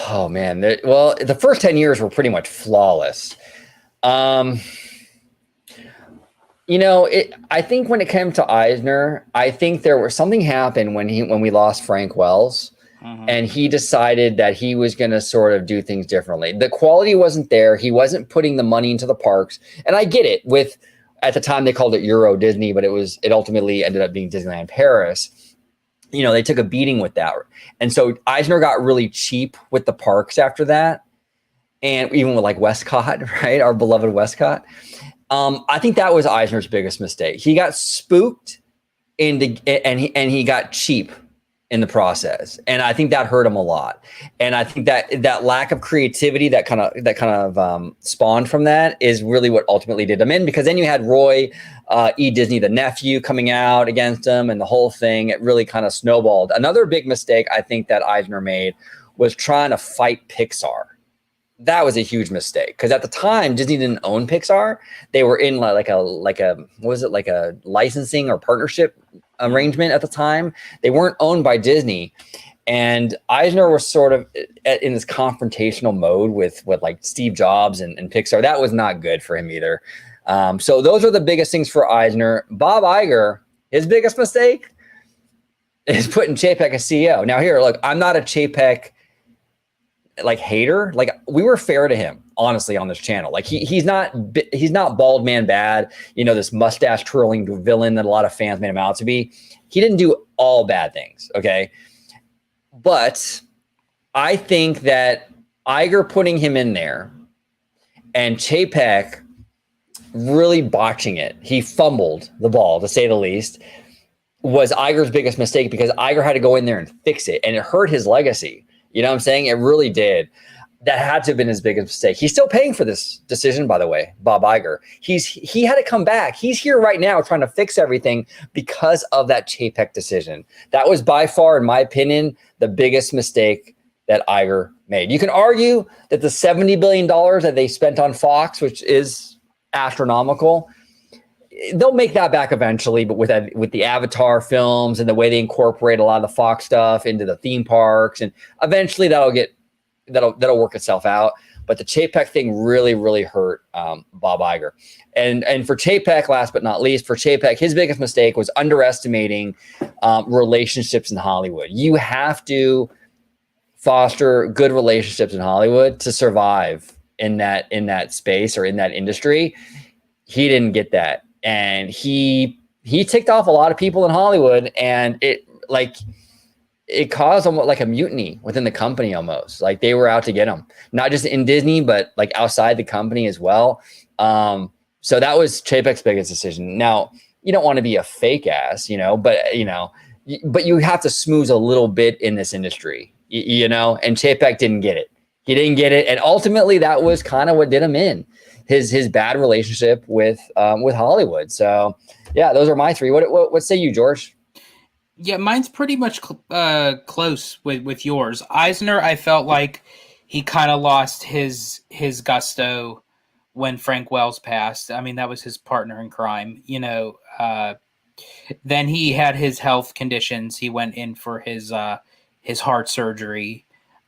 oh man, the first 10 years were pretty much flawless. I think when it came to Eisner, I think there was something happened when we lost Frank Wells, and he decided that he was going to sort of do things differently. The quality wasn't there. He wasn't putting the money into the parks. And I get it at the time they called it Euro Disney, but it ultimately ended up being Disneyland Paris. They took a beating with that. And so Eisner got really cheap with the parks after that. And even with like Westcott, right? Our beloved Westcott. I think that was Eisner's biggest mistake. He got spooked and he got cheap in the process. And I think that hurt him a lot. And I think that lack of creativity that kind of spawned from that is really what ultimately did him in, because then you had Roy E. Disney, the nephew, coming out against him, and the whole thing, it really kind of snowballed. Another big mistake I think that Eisner made was trying to fight Pixar. That was a huge mistake because at the time Disney didn't own Pixar. They were in like a what was it, like a licensing or partnership arrangement at the time. They weren't owned by Disney, and Eisner was sort of in this confrontational mode with like Steve Jobs and Pixar. That was not good for him either. So those are the biggest things for Eisner. Bob Iger, his biggest mistake is putting Chapek as CEO. Now here, look, I'm not a Chapek like hater. Like, we were fair to him, honestly, on this channel. Like he's not bald man bad, this mustache twirling villain that a lot of fans made him out to be. He didn't do all bad things, okay? But I think that Iger putting him in there and Chapek really botching it, he fumbled the ball, to say the least, was Iger's biggest mistake, because Iger had to go in there and fix it, and it hurt his legacy. You know what I'm saying? It really did. That had to have been his biggest mistake. He's still paying for this decision, by the way, Bob Iger. He had to come back. He's here right now trying to fix everything because of that Chapek decision. That was by far, in my opinion, the biggest mistake that Iger made. You can argue that the $70 billion that they spent on Fox, which is astronomical, they'll make that back eventually, but with the Avatar films and the way they incorporate a lot of the Fox stuff into the theme parks, and eventually that'll work itself out. But the Chapek thing really, really hurt Bob Iger. And for Chapek, last but not least, for Chapek, his biggest mistake was underestimating relationships in Hollywood. You have to foster good relationships in Hollywood to survive in that space or in that industry. He didn't get that. And he ticked off a lot of people in Hollywood, and it caused almost like a mutiny within the company almost. Like they were out to get him, not just in Disney, but like outside the company as well. So that was Chapek's biggest decision. Now, you don't want to be a fake ass, but you have to smooth a little bit in this industry, and Chapek didn't get it. He didn't get it. And ultimately that was kind of what did him in. His bad relationship with Hollywood. So yeah, those are my three. What say you, George? Yeah, mine's pretty much close with yours. Eisner, I felt like he kind of lost his gusto when Frank Wells passed. I mean, that was his partner in crime. Then he had his health conditions. He went in for his heart surgery.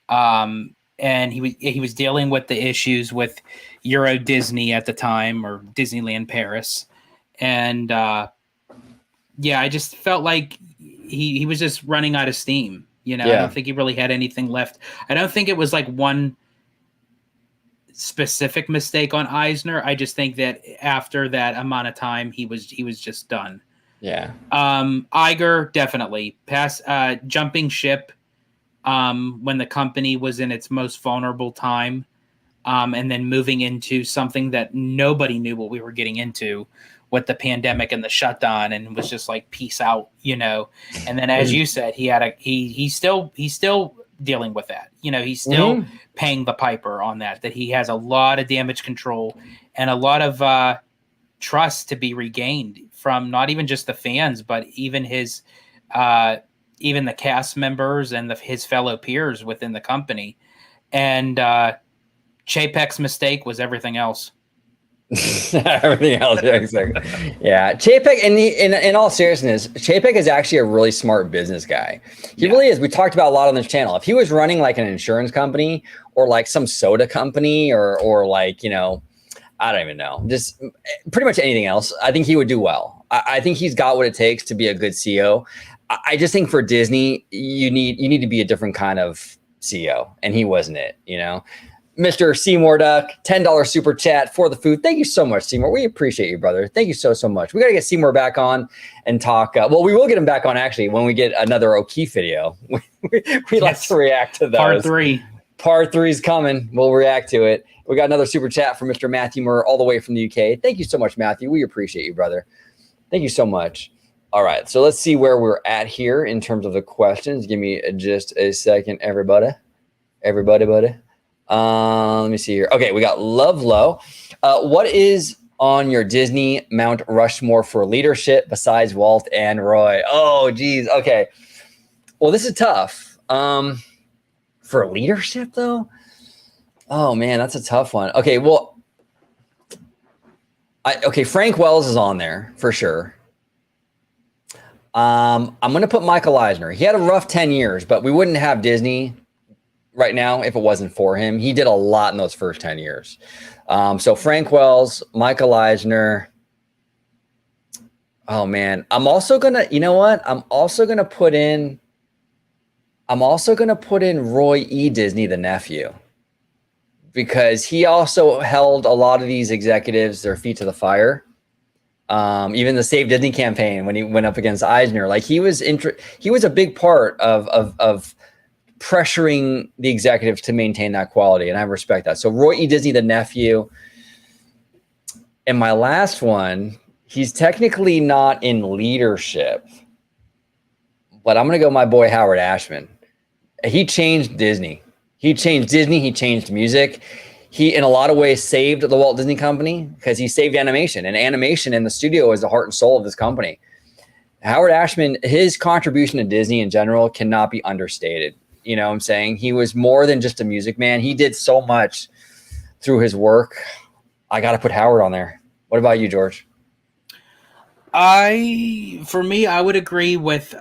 And he was dealing with the issues with Euro Disney at the time, or Disneyland Paris. And I just felt like he was just running out of steam. I don't think he really had anything left. I don't think it was like one specific mistake on Eisner. I just think that after that amount of time, he was just done. Yeah. Iger, definitely jumping ship when the company was in its most vulnerable time, and then moving into something that nobody knew what we were getting into with the pandemic and the shutdown, and was just like, peace out, And then, as you said, he's still dealing with that. He's still paying the piper on that he has a lot of damage control and a lot of trust to be regained from not even just the fans, but even his even the cast members and his fellow peers within the company. And Chapek's mistake was everything else. Everything else, yeah, exactly. Yeah, Chapek, in all seriousness, Chapek is actually a really smart business guy. He really is. We talked about a lot on this channel. If he was running like an insurance company or like some soda company or like, I don't even know, just pretty much anything else, I think he would do well. I think he's got what it takes to be a good CEO. I just think for Disney, you need to be a different kind of CEO, and he wasn't it, Mr. Seymour Duck, $10 super chat for the food. Thank you so much, Seymour. We appreciate you, brother. Thank you so much. We got to get Seymour back on and talk. Well, we will get him back on actually when we get another O'Keefe video. we like to react to those. Part 3. Part 3 is coming. We'll react to it. We got another super chat from Mr. Matthew Murr all the way from the UK. Thank you so much, Matthew. We appreciate you, brother. Thank you so much. All right, so let's see where we're at here in terms of the questions. Give me just a second, everybody, buddy. Let me see here. Okay, we got Love Low. What is on your Disney Mount Rushmore for leadership besides Walt and Roy? Oh, geez. Okay. Well, this is tough. For leadership, though? Oh, man, that's a tough one. Okay, well, Frank Wells is on there for sure. I'm going to put Michael Eisner. He had a rough 10 years, but we wouldn't have Disney right now if it wasn't for him. He did a lot in those first 10 years. So Frank Wells, Michael Eisner. Oh, man. I'm also going to, you know what? I'm also going to put in Roy E. Disney, the nephew, because he also held a lot of these executives their feet to the fire. Even the Save Disney campaign when he went up against Eisner, like he was a big part of pressuring the executives to maintain that quality, and I respect that. So Roy E. Disney, the nephew, and my last one, he's technically not in leadership, but I'm gonna go my boy Howard Ashman. He changed Disney. He changed music. He, in a lot of ways, saved the Walt Disney Company because he saved animation. And animation in the studio is the heart and soul of this company. Howard Ashman, his contribution to Disney in general cannot be understated. You know what I'm saying? He was more than just a music man. He did so much through his work. I got to put Howard on there. What about you, George? For me, I would agree with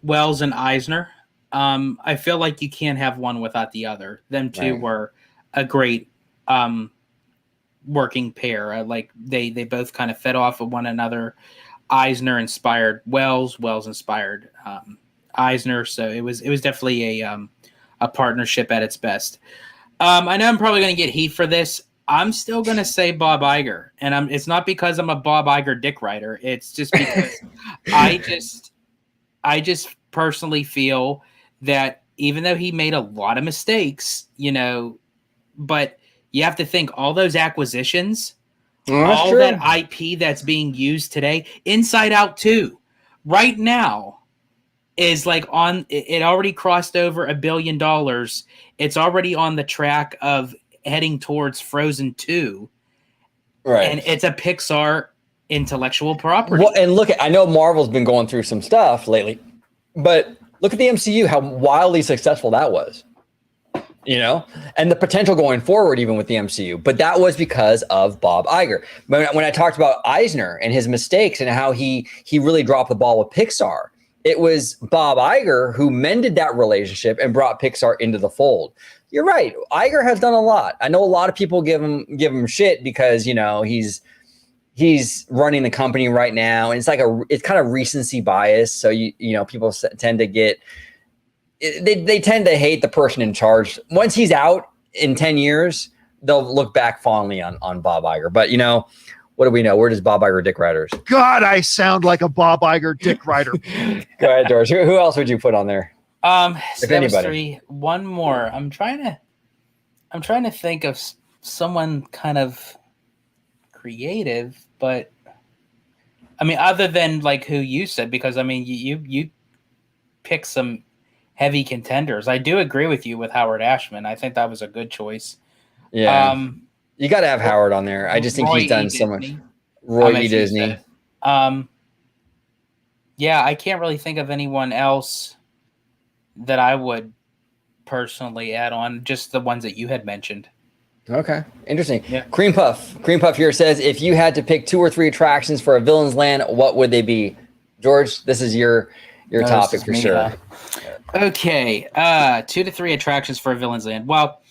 Wells and Eisner. I feel like you can't have one without the other. Them two were a great working pair. Like they both kind of fed off of one another. Eisner inspired Wells. Wells inspired Eisner. So it was definitely a partnership at its best. I know I'm probably going to get heat for this. I'm still going to say Bob Iger, and it's not because I'm a Bob Iger dick rider. It's just because I just personally feel that even though he made a lot of mistakes, but you have to think all those acquisitions, all true. That IP that's being used today, Inside Out 2, right now is like it already crossed over $1 billion. It's already on the track of heading towards Frozen 2. Right. And it's a Pixar intellectual property. Well, and I know Marvel's been going through some stuff lately, but look at the MCU, how wildly successful that was. And the potential going forward, even with the MCU. But that was because of Bob Iger. When I talked about Eisner and his mistakes and how he really dropped the ball with Pixar, it was Bob Iger who mended that relationship and brought Pixar into the fold. You're right. Iger has done a lot. I know a lot of people give him shit because, he's running the company right now. And it's kind of recency bias. So, people tend to get... They tend to hate the person in charge. Once he's out in 10 years, they'll look back fondly on Bob Iger. But, what do we know? Where does Bob Iger dick riders? God, I sound like a Bob Iger dick rider. Go ahead, George. Who else would you put on there? So that was 3. One more. I'm trying to think of someone kind of creative, but I mean, other than like who you said, because I mean, you pick some heavy contenders. I do agree with you with Howard Ashman. I think that was a good choice. Yeah. You got to have Howard on there. I just think he's done so much. Roy E. Disney. Yeah, I can't really think of anyone else that I would personally add on, just the ones that you had mentioned. Okay, interesting. Yeah. Cream Puff here says, if you had to pick 2 or 3 attractions for a Villain's Land, what would they be? George, this is your topic for sure. Okay, 2 to 3 attractions for a Villain's Land. Well,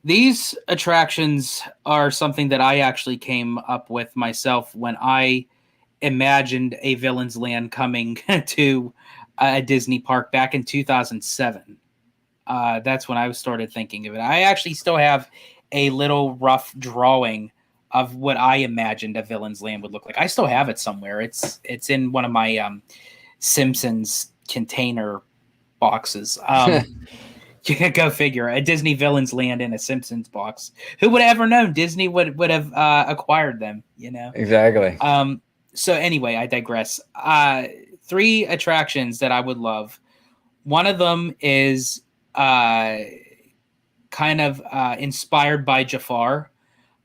these attractions are something that I actually came up with myself when I imagined a Villain's Land coming to a Disney park back in 2007. That's when I started thinking of it. I actually still have a little rough drawing of what I imagined a Villain's Land would look like. I still have it somewhere. It's in one of my Simpsons container boxes. You can go figure, a Disney Villain's Land in a Simpsons box. Who would have ever known Disney would have acquired them, Exactly. So anyway, I digress. 3 attractions that I would love. One of them is kind of inspired by Jafar,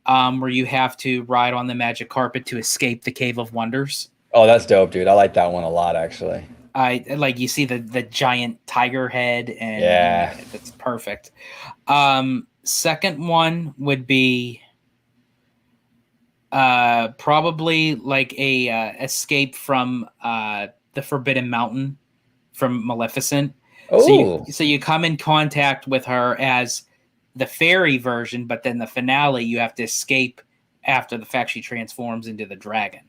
where you have to ride on the magic carpet to escape the Cave of Wonders. Oh, that's dope, dude. I like that one a lot, actually. I like you see the giant tiger head, and Yeah. that's perfect. Second one would be probably like a escape from the Forbidden Mountain from Maleficent. Oh, So you come in contact with her as the fairy version, but then the finale you have to escape after the fact she transforms into the dragon.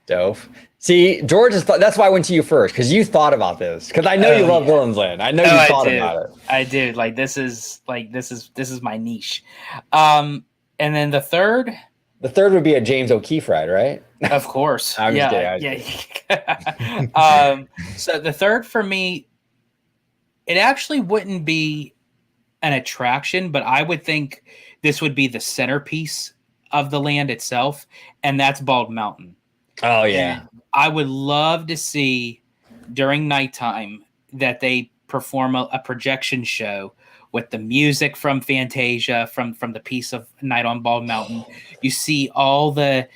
dope. See, George that's why I went to you first, because you thought about this. Because I know you love Villains Land. I know you thought about it. I do. Like this is my niche. And then the third, The third would be a James O'Keefe ride, right? of course. I'm just kidding. So the third for me, it actually wouldn't be an attraction, but I would think this would be the centerpiece of the land itself, and that's Bald Mountain. Oh yeah. And I would love to see during nighttime that they perform a projection show with the music from Fantasia, from the piece of Night on Bald Mountain. You see all the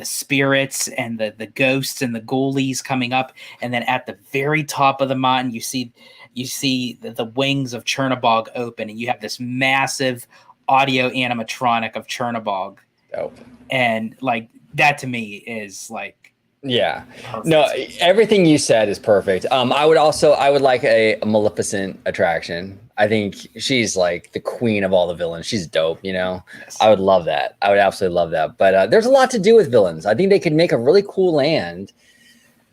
spirits and the ghosts and the ghoulies coming up, and then at the very top of the mountain, you see the wings of Chernobog open, and you have this massive audio animatronic of Chernobog. Dope. And like that to me is like Yeah. perfect. No, everything you said is perfect. I would like a Maleficent attraction. I think she's like the queen of all the villains. She's dope, you know. Yes. I would love that. I would absolutely love that. But there's a lot to do with villains. I think they could make a really cool land.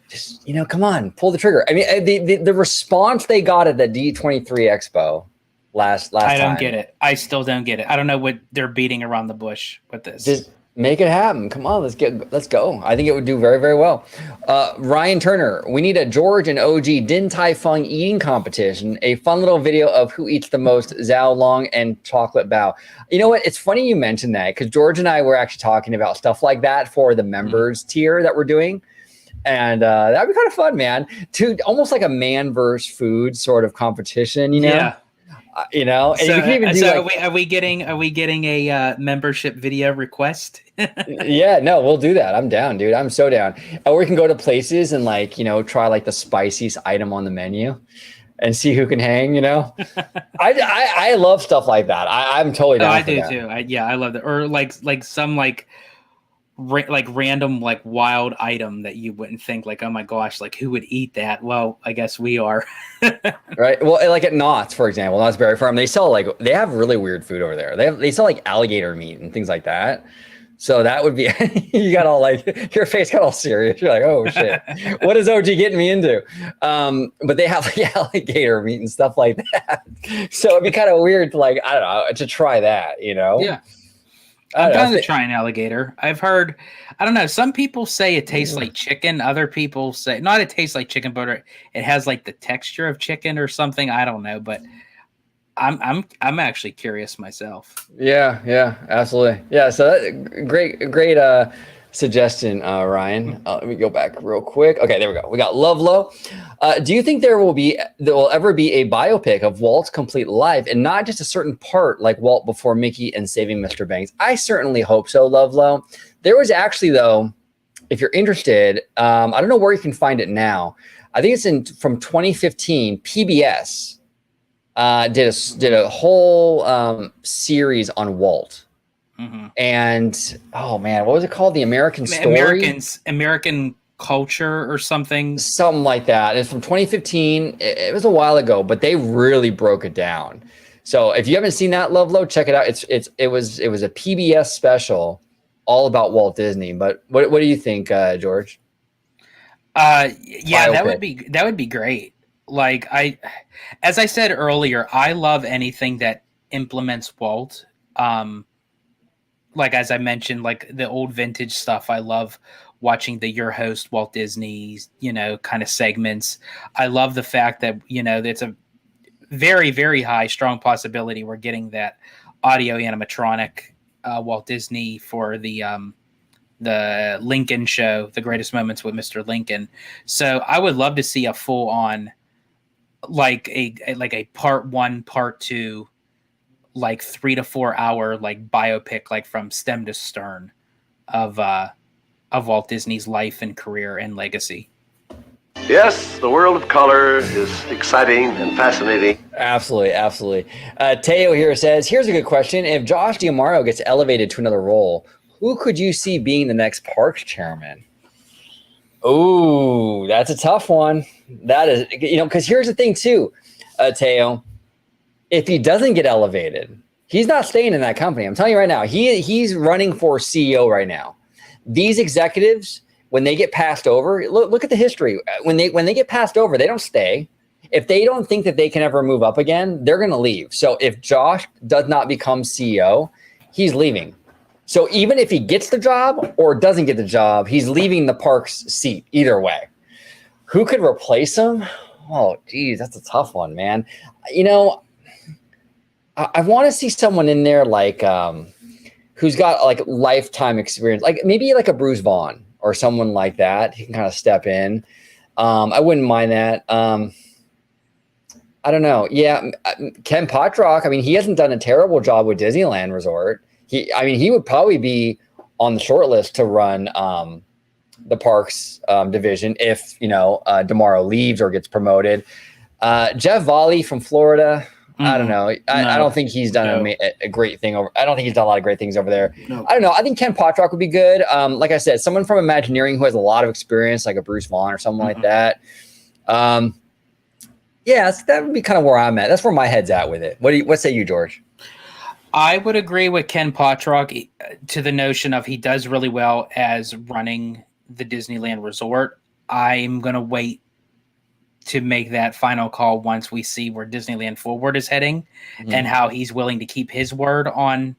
Just, you know, come on, pull the trigger. I mean, the response they got at the D23 Expo last I don't time, get it. I still don't get it. I don't know what they're beating around the bush with this. just make it happen. Come on, let's go. I think it would do very, very well. Ryan Turner, we need a George and OG Din Tai Fung eating competition. A fun little video of who eats the most Zhao Long and chocolate bao. You know what? It's funny you mentioned that, because George and I were actually talking about stuff like that for the members tier that we're doing. And that'd be kind of fun, man. To almost like a man versus food sort of competition, you know? Yeah. You know, and So, you can even do are we getting a membership video request? yeah, no, we'll do that. I'm down, dude. I'm so down. Or we can go to places and like, you know, try like the spiciest item on the menu and see who can hang, you know. I love stuff like that. I'm totally down. I for do that. too. I love that. Or like some like random like wild item that you wouldn't think like, oh my gosh, like who would eat that? Well, I guess we are. Right. Well, like at Knott's, for example, Knott's Berry Farm, they have really weird food over there. They sell like alligator meat and things like that. So that would be, you got all like, your face got all serious. You're like, oh shit, what is OG getting me into? But they have like alligator meat and stuff like that. So it'd be kind of weird to like, I don't know, to try that, you know? Yeah. I'm down to try an alligator. I've heard, I don't know, some people say it tastes like chicken. Other people say, not it tastes like chicken, but it has like the texture of chicken or something. I don't know, but I'm actually curious myself. Yeah, absolutely. Yeah, so that, great suggestion, Ryan. Let me go back real quick. Okay, there we go. We got Lovelow. Do you think there will ever be a biopic of Walt's complete life and not just a certain part like Walt before Mickey and Saving Mr. Banks? I certainly hope so, Lovelow. There was actually, though, if you're interested, I don't know where you can find it now. I think it's from 2015. PBS did a whole series on Walt. Mm-hmm. And oh man, what was it called? The American Story? American Culture or something like that. It's from 2015. It was a while ago, but they really broke it down. So if you haven't seen that, Lovelow, check it out. It was a PBS special all about Walt Disney. But what do you think, George? Yeah, Biopic. that would be great. Like as I said earlier, I love anything that implements Walt. Like as I mentioned, like the old vintage stuff. I love watching the Your Host Walt Disney, you know, kind of segments. I love the fact that, you know, it's a very, very high, strong possibility we're getting that audio animatronic Walt Disney for the Lincoln show, The Greatest Moments with Mr. Lincoln. So I would love to see a full on like a part 1, part 2, like 3 to 4 hour like biopic, like from stem to stern of Walt Disney's life and career and legacy. Yes, the world of color is exciting and fascinating. Absolutely, absolutely. Teo here says, here's a good question. If Josh D'Amaro gets elevated to another role, who could you see being the next parks chairman? Oh, that's a tough one. That is, because here's the thing too, Teo. If he doesn't get elevated, he's not staying in that company. I'm telling you right now, he's running for CEO right now. These executives, when they get passed over, look at the history. When they get passed over, they don't stay. If they don't think that they can ever move up again, they're going to leave. So if Josh does not become CEO, he's leaving. So even if he gets the job or doesn't get the job, he's leaving the parks seat either way. Who could replace him? Oh, geez, that's a tough one, man. I want to see someone in there like who's got like lifetime experience, like maybe like a Bruce Vaughan or someone like that. He can kind of step in. I wouldn't mind that. I don't know. Yeah, Ken Potrock. I mean, he hasn't done a terrible job with Disneyland Resort. He would probably be on the short list to run the parks division if D'Amaro leaves or gets promoted. Jeff Volley from Florida. I don't know. I don't think he's done a great thing over. I don't think he's done a lot of great things over there. No. I don't know. I think Ken Potrock would be good. Like I said, someone from Imagineering who has a lot of experience, like a Bruce Vaughan or something like that. Yeah, so that would be kind of where I'm at. That's where my head's at with it. What say you, George? I would agree with Ken Potrock to the notion of he does really well as running the Disneyland Resort. I'm going to wait to make that final call once we see where Disneyland Forward is heading and how he's willing to keep his word on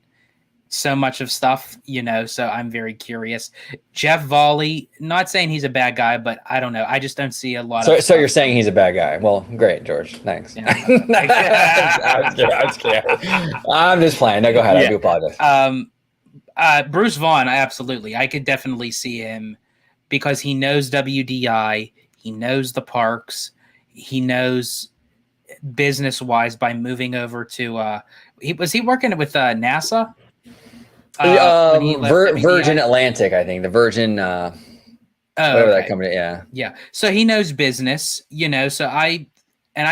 so much of stuff, so I'm very curious. Jeff Volley, not saying he's a bad guy, but I don't know. I just don't see a lot of. So you're saying he's a bad guy. Well, great, George. Thanks. Yeah. I'm just playing. No, go ahead. Yeah. I do apologize. Bruce Vaughan, absolutely. I could definitely see him because he knows WDI. He knows the parks. He knows business-wise by moving over to was he working with NASA? Virgin Atlantic, I think. The Virgin whatever that company, yeah. Yeah. So he knows business, so I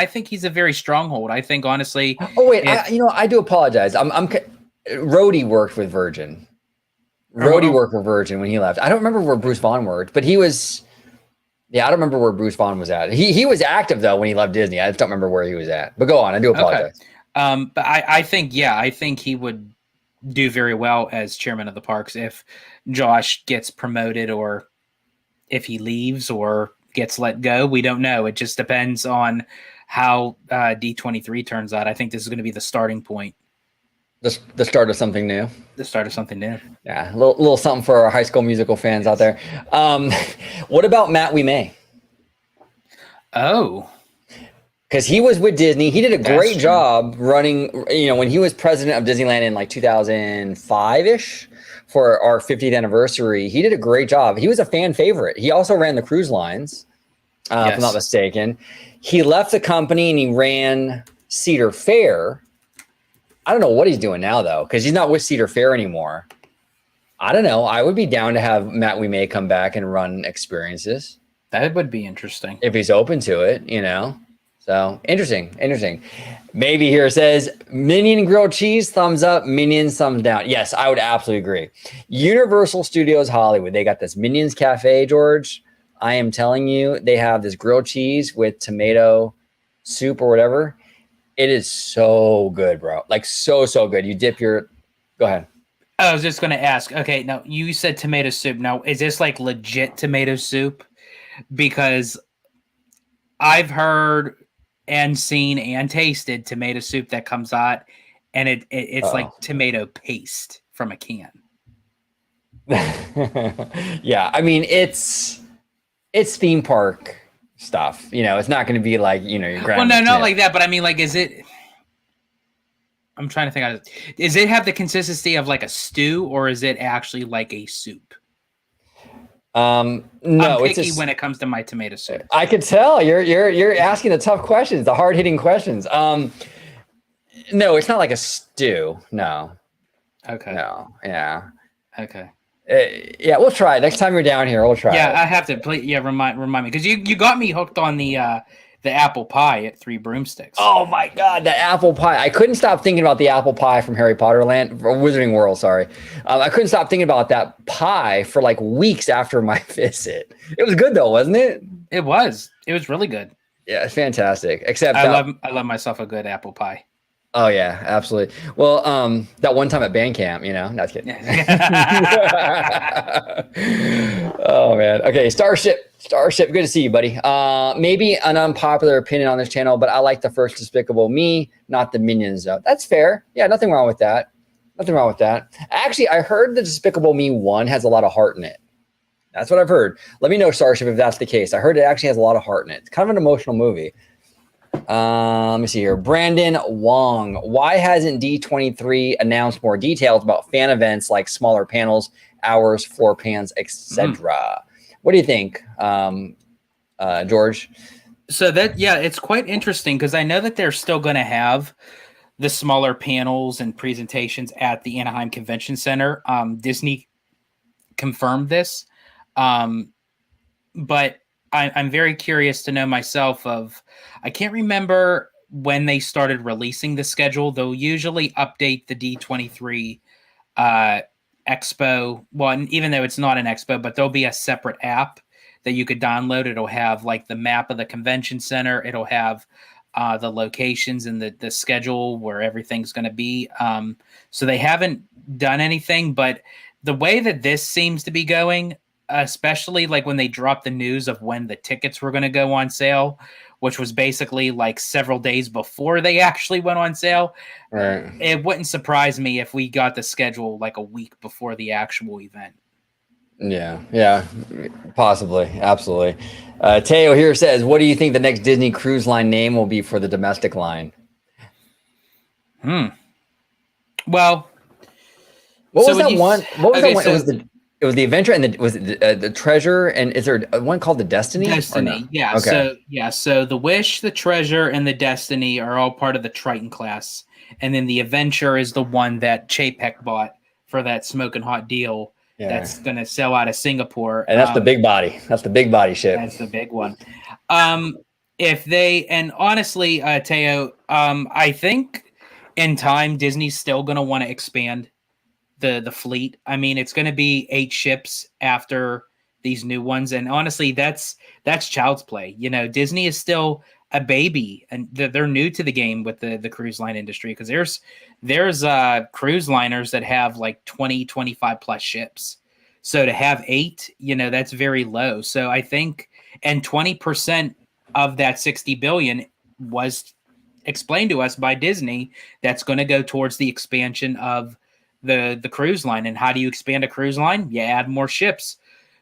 think he's a very stronghold. I think honestly. Oh wait, I do apologize. Rhodey worked with Virgin. Rhodey worked with Virgin when he left. I don't remember where Bruce Vaughan worked, but he was. Yeah, I don't remember where Bruce Vaughan was at. He was active though when he left Disney. I just don't remember where he was at. But go on. I do apologize. Okay. But I think he would do very well as chairman of the parks if Josh gets promoted or if he leaves or gets let go. We don't know. It just depends on how D23 turns out. I think this is going to be the starting point. The start of something new. The start of something new. Yeah, a little something for our High School Musical fans out there. What about Matt We May? Oh. Because he was with Disney. He did a great job running, when he was president of Disneyland in like 2005-ish for our 50th anniversary. He did a great job. He was a fan favorite. He also ran the cruise lines, if I'm not mistaken. He left the company and he ran Cedar Fair. I don't know what he's doing now, though, because he's not with Cedar Fair anymore. I don't know. I would be down to have Matt We May come back and run experiences. That would be interesting. If he's open to it, So interesting. Maybe here says Minion grilled cheese, thumbs up, Minions, thumbs down. Yes, I would absolutely agree. Universal Studios Hollywood. They got this Minions Cafe, George. I am telling you, they have this grilled cheese with tomato soup or whatever. It is so good, bro. Like so good. You dip your. Go ahead. I was just going to ask. Okay, now you said tomato soup. Now, is this like legit tomato soup? Because I've heard and seen and tasted tomato soup that comes out, and it's like tomato paste from a can. Yeah, I mean it's theme park stuff. It's not going to be like your grandma. Well, no, not like that. But I mean, like, is it? I'm trying to think. Does it have the consistency of like a stew, or is it actually like a soup? No, I'm picky when it comes to my tomato soup. I could tell you're asking the tough questions, the hard hitting questions. No, it's not like a stew. No. Okay. No. Yeah. Okay. Yeah, we'll try. Next time you're down here, we'll try. Yeah, I have to play. Yeah, remind me because you got me hooked on the apple pie at Three Broomsticks. Oh my God, the apple pie! I couldn't stop thinking about the apple pie from Harry Potter Land, or Wizarding World. Sorry, I couldn't stop thinking about that pie for like weeks after my visit. It was good though, wasn't it? It was. It was really good. Yeah, it's fantastic. Except I love myself a good apple pie. Oh yeah, absolutely. Well, that one time at band camp, not kidding. Oh man. Okay, Starship, good to see you, buddy. Maybe an unpopular opinion on this channel, but I like the first Despicable Me, not the Minions though. That's fair. Yeah, nothing wrong with that. Actually, I heard the Despicable Me 1 has a lot of heart in it. That's what I've heard. Let me know, Starship, if that's the case. I heard it actually has a lot of heart in it. It's kind of an emotional movie. Let me see here. Brandon Wong. Why hasn't D23 announced more details about fan events like smaller panels, hours, floor plans, etc.? What do you think, George? So it's quite interesting because I know that they're still going to have the smaller panels and presentations at the Anaheim Convention Center. Disney confirmed this, but I'm very curious to know myself I can't remember when they started releasing the schedule. They'll usually update the D23 expo. Well, even though it's not an expo, but there'll be a separate app that you could download. It'll have like the map of the convention center. It'll have the locations and the schedule where everything's going to be. So they haven't done anything, but the way that this seems to be going, especially like when they dropped the news of when the tickets were going to go on sale, which was basically like several days before they actually went on sale. Right. It wouldn't surprise me if we got the schedule like a week before the actual event. Yeah, possibly. Absolutely. Teo here says, what do you think the next Disney Cruise Line name will be for the domestic line? Well, what was that one? It was the Adventure and was it the Treasure, and is there one called the Destiny? Destiny, no? Yeah. Okay. So the Wish, the Treasure, and the Destiny are all part of the Triton class, and then the Adventure is the one that Chapek bought for that smoking hot deal. Yeah. That's going to sell out of Singapore, and that's the big body. That's the big body ship. That's the big one. And honestly, Teo, I think in time Disney's still going to want to expand the fleet. I mean, it's going to be 8 ships after these new ones, and honestly, that's child's play. Disney is still a baby, and they're new to the game with the cruise line industry, because there's cruise liners that have like 20, 25 plus ships. So to have 8, that's very low. So I think, and 20% of that 60 billion was explained to us by Disney, that's going to go towards the expansion of the cruise line. And how do you expand a cruise line? You add more ships.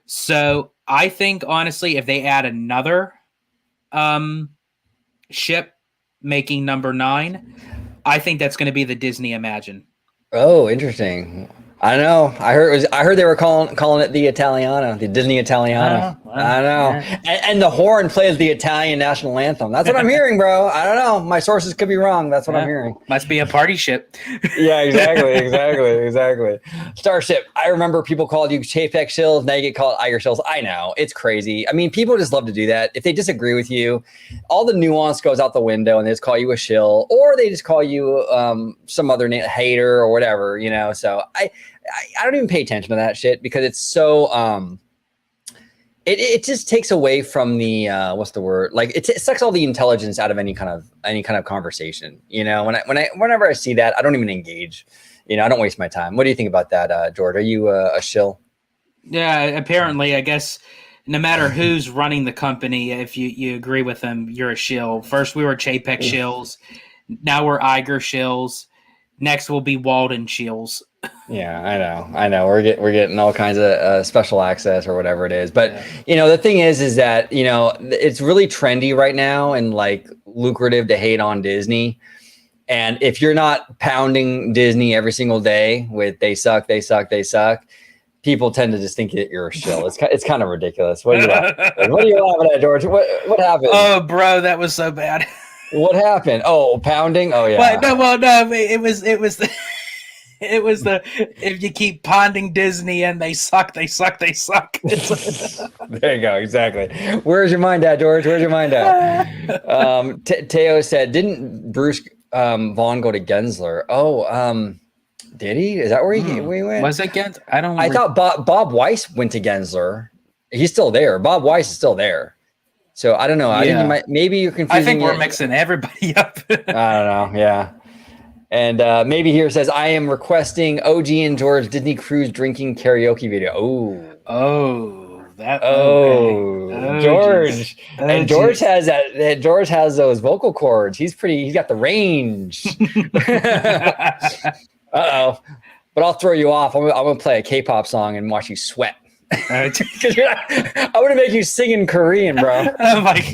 So I think, honestly, if they add another ship making number 9, I think that's going to be the Disney Imagine. Oh, interesting. I know. I heard they were calling it the Italiano, the Disney Italiano. I know. And the horn plays the Italian national anthem. That's what I'm hearing, bro. I don't know. My sources could be wrong. That's what I'm hearing. Must be a party ship. Yeah, exactly. Starship. I remember people called you Chapek shills. Now you get called Iger shills. I know. It's crazy. I mean, people just love to do that. If they disagree with you, all the nuance goes out the window, and they just call you a shill, or they just call you some other name, hater or whatever. So I don't even pay attention to that shit, because it's so it just takes away from the what's the word, like it sucks all the intelligence out of any kind of conversation. Whenever I see that, I don't even engage. I don't waste my time. What do you think about that, George? Are you a shill? Yeah, apparently, I guess no matter who's running the company, if you agree with them, you're a shill. First we were Chapek shills, now we're Iger shills. Next will be Walden shills. Yeah, I know. We're getting all kinds of special access or whatever it is. But, the thing is that, it's really trendy right now and like lucrative to hate on Disney. And if you're not pounding Disney every single day with they suck, people tend to just think that you're a shill. It's kind of ridiculous. What are you laughing at, George? What happened? Oh, bro, that was so bad. What happened? Oh, pounding? Oh, yeah. Well, no, it was It was the if you keep ponding Disney and they suck, they suck, they suck. There you go. Exactly. Where's your mind at, George? Where's your mind at? Teo said, didn't Bruce Vaughan go to Gensler? Oh, did he? Is that where he went? Was it Gensler? I thought Bob Weiss went to Gensler. He's still there. Bob Weiss is still there. So I don't know. I think maybe you're confusing. I think we're mixing everybody up. I don't know. Yeah. And maybe here says, I am requesting OG and George Disney Cruise drinking karaoke video. George. And George has that. George has those vocal cords. He's got the range. Uh-oh. But I'll throw you off. I'm going to play a K-pop song and watch you sweat. I'm going to make you sing in Korean, bro. I'm like,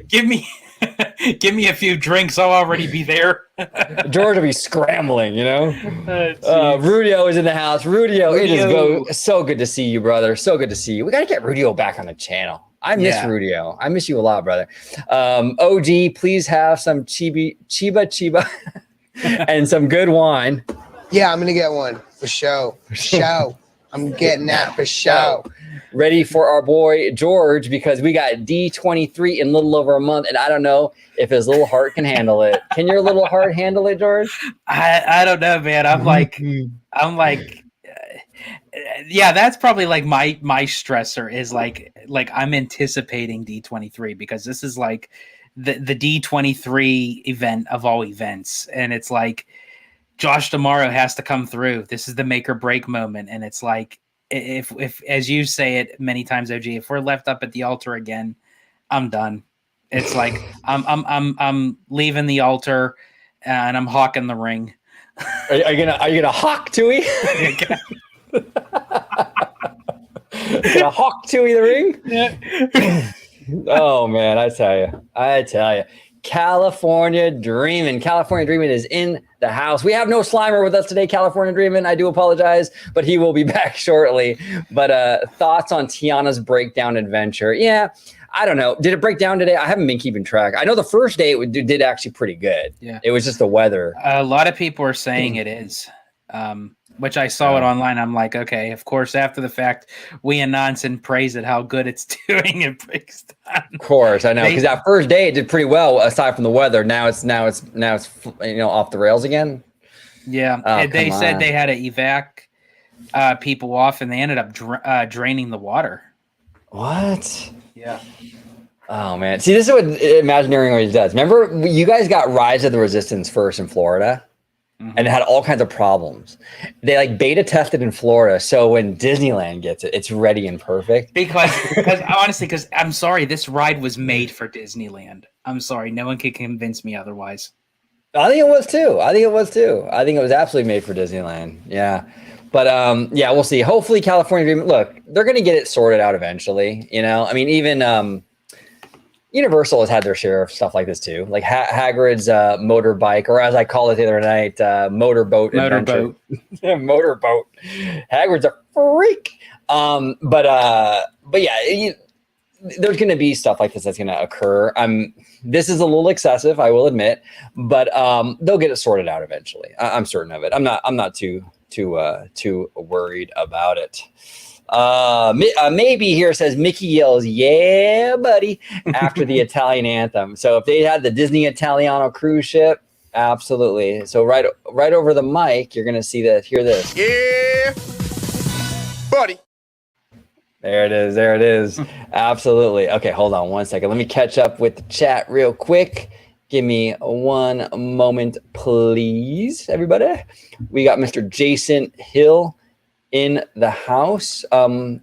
give me a few drinks. I'll already be there. George will be scrambling, Rudio is in the house. Rudio, it is so good to see you, brother. So good to see you. We got to get Rudio back on the channel. I miss Rudio. I miss you a lot, brother. OG, please have some chiba and some good wine. Yeah, I'm going to get one for show. I'm getting that for show. Ready for our boy George, because we got D23 in a little over a month, and I don't know if his little heart can handle it. Can your little heart handle it, George? I don't know, man. I'm like, yeah, that's probably like my stressor is like I'm anticipating D23 because this is like the D23 event of all events, and it's like Josh D'Amaro has to come through. This is the make or break moment, and it's like if as you say it many times, OG, if we're left up at the altar again, I'm done. It's like I'm leaving the altar and I'm hawking the ring. Are you gonna hawk Tui? Gonna hawk Tui the ring? Yeah. Oh man, I tell you. California Dreamin'. California Dreamin' is in the house. We have no Slimer with us today, California Dreamin'. I do apologize, but he will be back shortly. But thoughts on Tiana's breakdown adventure? Yeah, I don't know. Did it break down today? I haven't been keeping track. I know the first day it did actually pretty good. Yeah. It was just the weather. A lot of people are saying it is. Which I saw it online. I'm like, okay, of course, after the fact, we announce and praise it how good it's doing. It breaks down. Of course, I know, because that first day it did pretty well aside from the weather. Now it's off the rails again. Yeah, they said they had to evac people off, and they ended up draining the water. What? Yeah. Oh man, see, this is what Imagineering always does. Remember, you guys got Rise of the Resistance first in Florida. Mm-hmm. And it had all kinds of problems. They like beta tested in Florida, so when Disneyland gets it, it's ready and perfect. Because honestly, because I'm sorry, this ride was made for Disneyland. I'm sorry, no one can convince me otherwise. I think it was too. I think it was absolutely made for Disneyland. Yeah, but yeah, we'll see. Hopefully, California Dream. Look, they're going to get it sorted out eventually. I mean, even Universal has had their share of stuff like this too, like Hagrid's motorbike, or as I call it the other night, motorboat. Motorboat. Motorboat. Hagrid's a freak. But yeah, there's going to be stuff like this that's going to occur. This is a little excessive, I will admit, but they'll get it sorted out eventually. I'm certain of it. I'm not too worried about it. Maybe here says Mickey yells, "Yeah, buddy," after the Italian anthem. So if they had the Disney Italiano cruise ship, absolutely. So right over the mic, you're gonna hear this. Yeah, buddy. There it is. Absolutely. Okay, hold on one second. Let me catch up with the chat real quick. Give me one moment, please, everybody. We got Mr. Jason Hill in the house. Let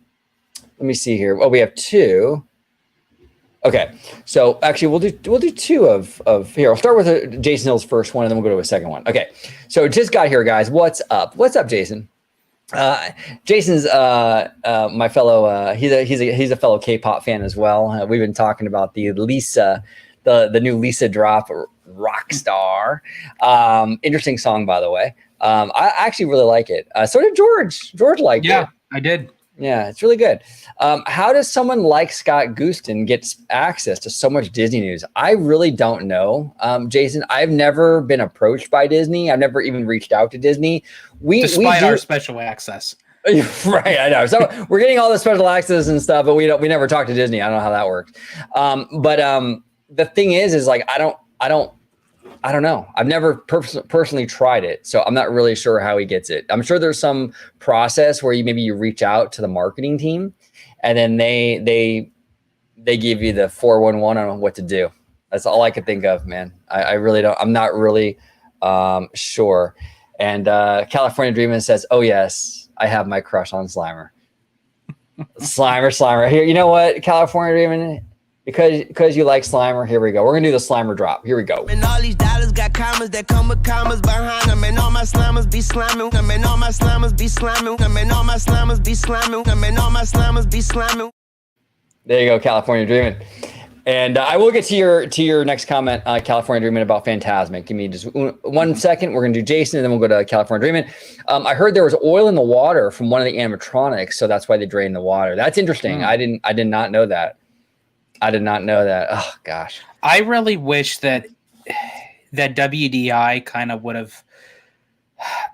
me see here. Oh, we have two. Okay, so actually we'll do two of here. I'll start with Jason Hill's first one, and then we'll go to a second one. Okay, so just got here, guys. What's up, Jason? Jason's my fellow. He's a fellow K-pop fan as well. We've been talking about the Lisa, the new Lisa drop, Rockstar. Interesting song, by the way. I actually really like it. So did George. George liked it. Yeah, I did. Yeah, it's really good. How does someone like Scott Guston get access to so much Disney news? I really don't know, Jason. I've never been approached by Disney. I've never even reached out to Disney. Despite our special access. Right, I know. So we're getting all the special access and stuff, but we never talk to Disney. I don't know how that works. But the thing is like I don't know. I've never personally tried it, so I'm not really sure how he gets it. I'm sure there's some process where you reach out to the marketing team, and then they give you the 411 on what to do. That's all I could think of, man. I really don't. I'm not really sure. And California Dreamin' says, "Oh yes, I have my crush on Slimer." Slimer. Here, you know what, California Dreamin'? Because you like Slimer, here we go. We're gonna do the Slimer drop. Here we go. And all these dollars got commas that come with commas behind them. And all my Slimers be slamming. And all my Slimers be slamming. And all my Slimers be slamming. And all my Slimers be slamming. There you go, California Dreamin'. And I will get to your next comment, California Dreamin', about Fantasmic. Give me just 1 second. We're gonna do Jason, and then we'll go to California Dreamin'. I heard there was oil in the water from one of the animatronics, so that's why they drained the water. That's interesting. I did not know that. I did not know that. Oh gosh. I really wish that WDI kind of would have.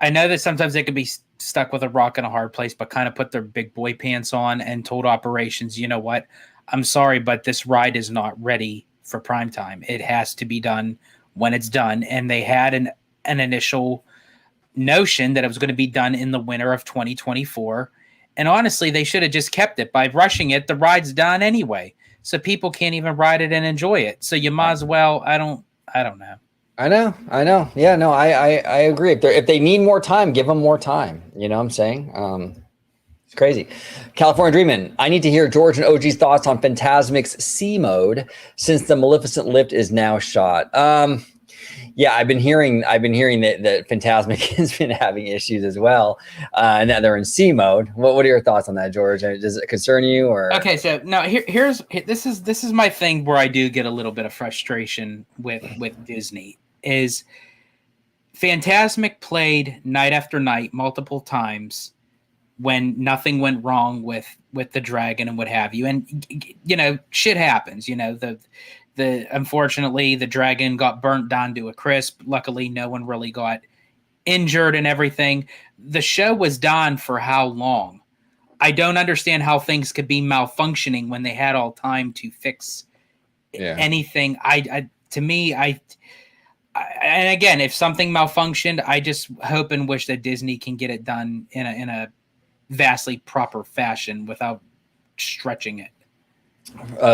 I know that sometimes they could be stuck with a rock in a hard place, but kind of put their big boy pants on and told operations, you know what? I'm sorry, but this ride is not ready for prime time. It has to be done when it's done. And they had an initial notion that it was going to be done in the winter of 2024. And honestly, they should have just kept it. By rushing it, the ride's done anyway. So people can't even ride it and enjoy it. So you might as well. I don't know. I know. Yeah, no, I agree. If they need more time, give them more time. You know what I'm saying? It's crazy. California Dreamin', I need to hear George and OG's thoughts on Fantasmic's C mode since the Maleficent lift is now shot. Yeah, I've been hearing that Fantasmic has been having issues as well, and that they're in C mode. What are your thoughts on that, George? Does it concern you? Or okay, so no, this is my thing where I do get a little bit of frustration with Disney. Is Fantasmic played night after night multiple times when nothing went wrong with the dragon and what have you, and you know shit happens. You know unfortunately the dragon got burnt down to a crisp. Luckily, no one really got injured and everything. The show was done for how long? I don't understand how things could be malfunctioning when they had all time to fix anything. And again, if something malfunctioned, I just hope and wish that Disney can get it done in a vastly proper fashion without stretching it.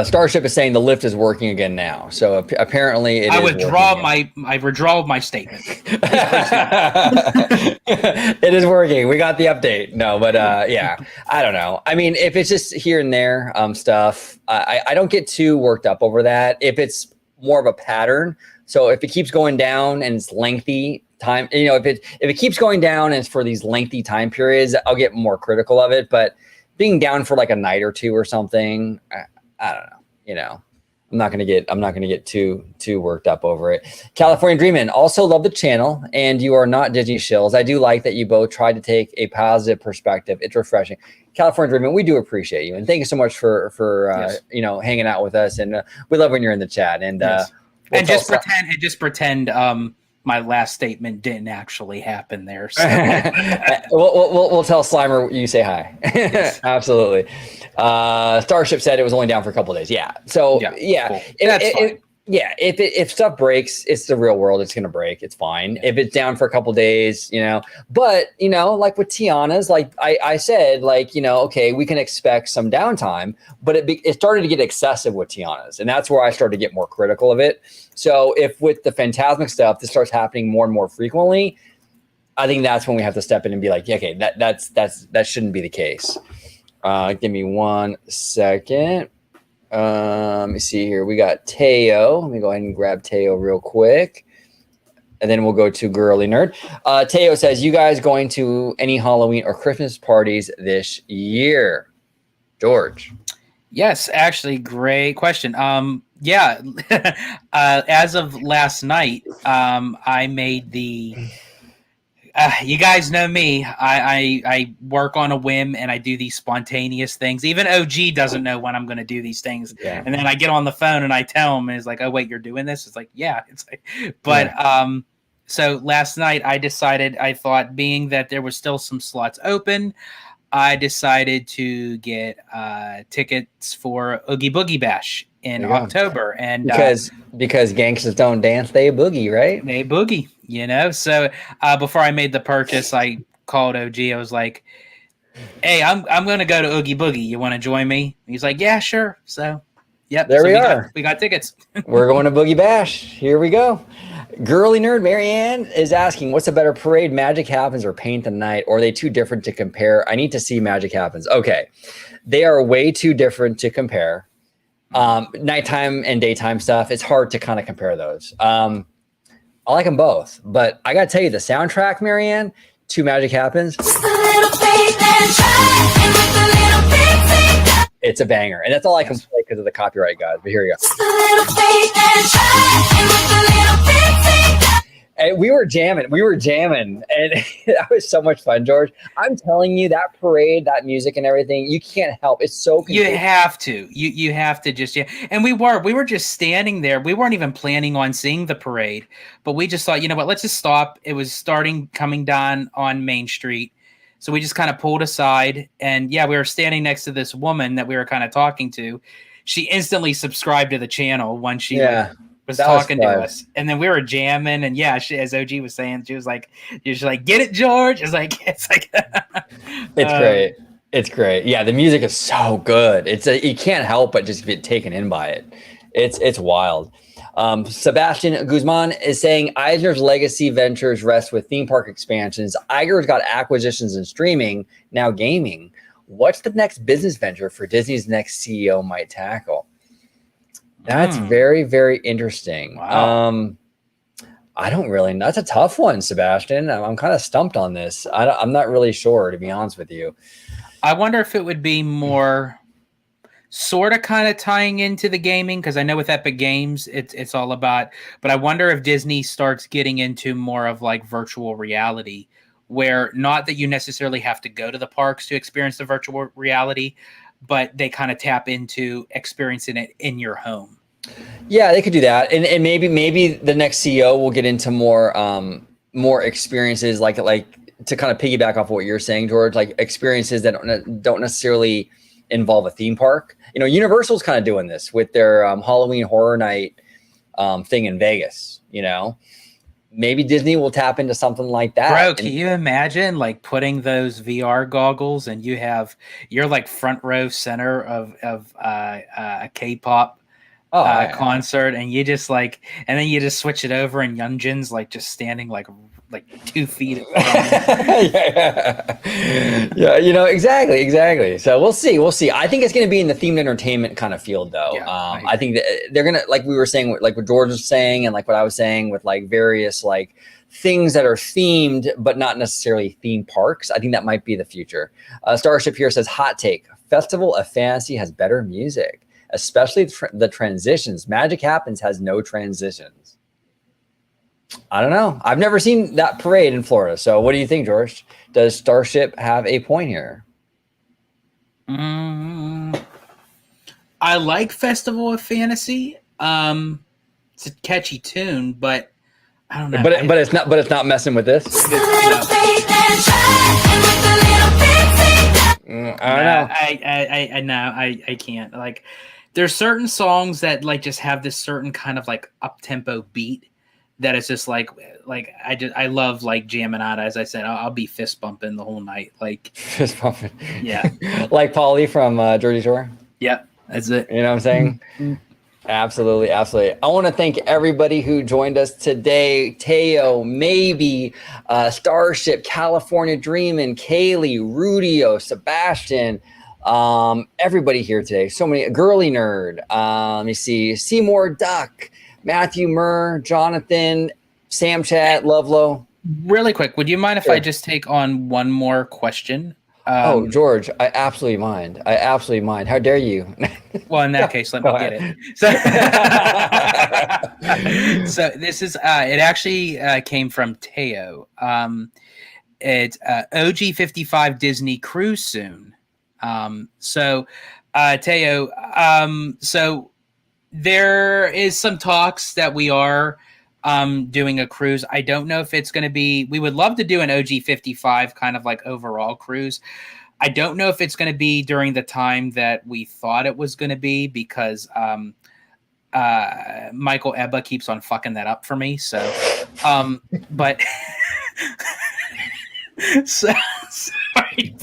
Starship is saying the lift is working again now. So apparently it I is withdraw working. I withdraw my statement. It is working. We got the update. No, but yeah, I don't know. I mean, if it's just here and there stuff, I don't get too worked up over that. If it's more of a pattern, so if it keeps going down and it's lengthy time, you know, if it keeps going down and it's for these lengthy time periods, I'll get more critical of it. But being down for like a night or two or something, I don't know. You know, I'm not gonna get too worked up over it. California Dreamin', also love the channel, and you are not Disney shills. I do like that you both tried to take a positive perspective. It's refreshing. California Dreamin', we do appreciate you, and thank you so much for yes. You know, hanging out with us, and we love when you're in the chat. And yes. And just pretend my last statement didn't actually happen there. So. we'll tell Slimer you say hi. Yes. Absolutely. Starship said it was only down for a couple of days. Yeah. So yeah, cool. That's fine. If stuff breaks, it's the real world. It's going to break. It's fine. Yeah. If it's down for a couple of days, you know, but you know, like with Tiana's, like I said, like, you know, okay, we can expect some downtime, but it started to get excessive with Tiana's, and that's where I started to get more critical of it. So if with the Fantasmic stuff, this starts happening more and more frequently, I think that's when we have to step in and be like, okay, that shouldn't be the case. Give me 1 second. Let me see here. We got Teo. Let me go ahead and grab Teo real quick. And then we'll go to Girly Nerd. Teo says, you guys going to any Halloween or Christmas parties this year? George. Yes, actually, great question. Yeah, as of last night, I made the You guys know me. I work on a whim and I do these spontaneous things. Even OG doesn't know when I'm going to do these things. Yeah. And then I get on the phone and I tell him, and it's like, oh wait, you're doing this? It's like, yeah. It's like, but so last night I thought being that there was still some slots open, I decided to get tickets for Oogie Boogie Bash in October, and because gangsters don't dance, they boogie, right? They boogie, you know. So before I made the purchase, I called OG. I was like, "Hey, I'm going to go to Oogie Boogie. You want to join me?" He's like, "Yeah, sure." So, yep. There we are. We got tickets. We're going to Boogie Bash. Here we go. Girly nerd Marianne is asking, "What's a better parade? Magic Happens or Paint the Night? Or are they too different to compare? I need to see Magic Happens." Okay, they are way too different to compare. Nighttime and daytime stuff, it's hard to kind of compare those. I like them both, but I gotta tell you, the soundtrack, Marianne, to Magic Happens, it's a banger, and that's all I can play because of the copyright, guys. But here you go. And we were jamming, and that was so much fun, George. I'm telling you, that parade, that music and everything, you can't help. It's so confusing. You have to. You have to just, yeah. And we were just standing there. We weren't even planning on seeing the parade, but we just thought, you know what, let's just stop. It was coming down on Main Street. So we just kind of pulled aside, and yeah, we were standing next to this woman that we were kind of talking to. She instantly subscribed to the channel when she was talking to us, and then we were jamming, and yeah, as OG was saying, she was like, "Get it, George." It's like it's great. It's great. Yeah, the music is so good. You can't help but just get taken in by it. It's wild. Sebastian Guzman is saying Eisner's legacy ventures rest with theme park expansions. Iger's got acquisitions and streaming, now gaming. What's the next business venture for Disney's next CEO might tackle? That's very, very interesting. Wow. I don't really know. That's a tough one, Sebastian. I'm kind of stumped on this. I'm not really sure, to be honest with you. I wonder if it would be more sort of kind of tying into the gaming, because I know with Epic Games, it's all about, but I wonder if Disney starts getting into more of like virtual reality, where not that you necessarily have to go to the parks to experience the virtual reality, but they kind of tap into experiencing it in your home. Yeah, they could do that, and maybe the next CEO will get into more experiences, like to kind of piggyback off what you're saying, George, like experiences that don't necessarily involve a theme park. You know, Universal's kind of doing this with their Halloween Horror Night thing in Vegas. You know, maybe Disney will tap into something like that. Bro, can you imagine like putting those VR goggles and you're like front row center of a K-pop concert, and you just and then you just switch it over, and Yunjin's like just standing like 2 feet. Yeah, you know, exactly. So we'll see. I think it's going to be in the themed entertainment kind of field, though. Yeah, I think that they're going to, like we were saying, like what George was saying, and like what I was saying, with like various like things that are themed but not necessarily theme parks. I think that might be the future. Starship here says, hot take: Festival of Fantasy has better music, especially the transitions. Magic Happens has no transitions. I don't know. I've never seen that parade in Florida. So what do you think, George? Does Starship have a point here? I like Festival of Fantasy. It's a catchy tune, but I don't know. But it's not messing with this. I don't know. I can't. Like, there's certain songs that like just have this certain kind of like up tempo beat that is just like I love like jamming out. As I said, I'll be fist bumping the whole night. Like fist bumping. Yeah. Like Paulie from Jersey Shore. Yep. That's it. You know what I'm saying? Mm-hmm. Absolutely. I want to thank everybody who joined us today. Teo, Maybe, Starship, California Dreamin', Kaylee, Rudio, Sebastian, everybody here today. So many. Girly Nerd. Let me see. Seymour Duck, Matthew Murr, Jonathan, Sam Chat, Lovelo. Really quick, would you mind if I just take on one more question? George, I absolutely mind. How dare you? Well, in that case, let me get it. So this is it actually came from Teo. It's OG55 Disney cruise soon. So Teo, so there is some talks that we are doing a cruise. I don't know if it's going to be, we would love to do an OG55 kind of like overall cruise. I don't know if it's going to be during the time that we thought it was going to be because Michael Ebba keeps on fucking that up for me. So, but so sorry.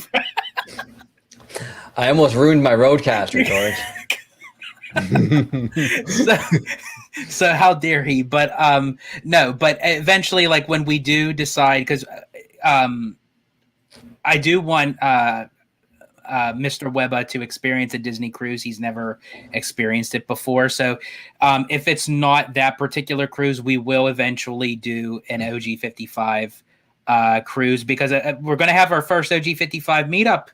I almost ruined my roadcaster, George. So how dare he? But no, but eventually, like when we do decide, because I do want Mr. Webba to experience a Disney cruise. He's never experienced it before. So if it's not that particular cruise, we will eventually do an OG55 cruise because we're going to have our first OG55 meetup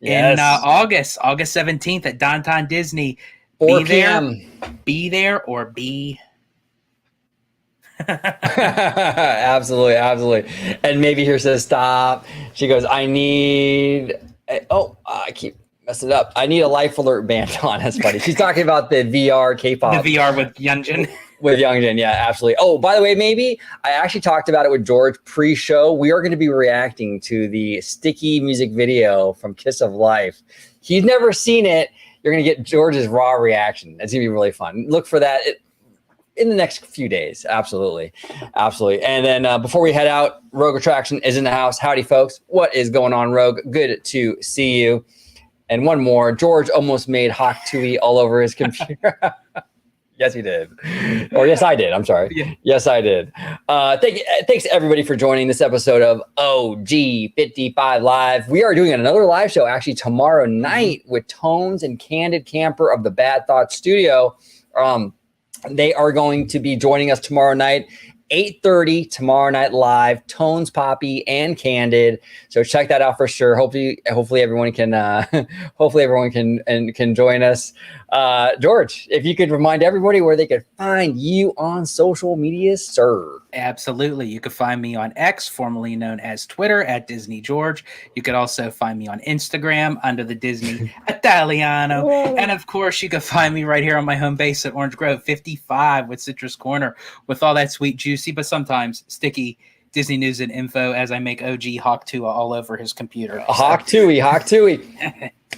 in August 17th at Downtown Disney. 4 p.m. Be there or be. Absolutely. And maybe here says stop. She goes, I keep messing it up. I need a life alert band on. That's funny. She's talking about the VR K-pop. The VR with Youngjin. With Youngjin, yeah, absolutely. Oh, by the way, maybe I actually talked about it with George pre-show. We are going to be reacting to the Sticky music video from Kiss of Life. He's never seen it. You're going to get George's raw reaction. It's going to be really fun. Look for that in the next few days. Absolutely. And then before we head out, Rogue Attraction is in the house. Howdy, folks. What is going on, Rogue? Good to see you. And one more. George almost made Hawk Tui all over his computer. Yes, he did. Or yes, I did. I'm sorry. Yeah. Yes, I did. Thanks everybody for joining this episode of OG55 Live. We are doing another live show actually tomorrow night with Tones and Candid Camper of the Bad Thoughts Studio. They are going to be joining us tomorrow night. 8:30 tomorrow night live, Tones, Poppy, and Candid. So check that out for sure. Hopefully everyone can can join us. George, if you could remind everybody where they could find you on social media, sir. Absolutely. You can find me on X, formerly known as Twitter, at Disney George. You could also find me on Instagram under the Disney Italiano. And of course, you can find me right here on my home base at Orange Grove 55 with Citrus Corner with all that sweet, juicy, but sometimes sticky Disney news and info as I make OG Hawk Tua all over his computer. Hawk Tui.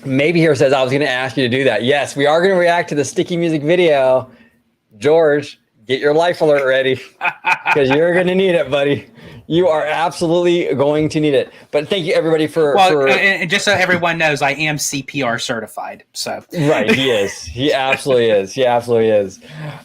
Maybe here says I was going to ask you to do that. Yes, we are going to react to the Sticky music video. George, get your life alert ready because you're going to need it, buddy. You are absolutely going to need it. But thank you, everybody, and just so everyone knows, I am CPR certified. So right, he is. He absolutely is.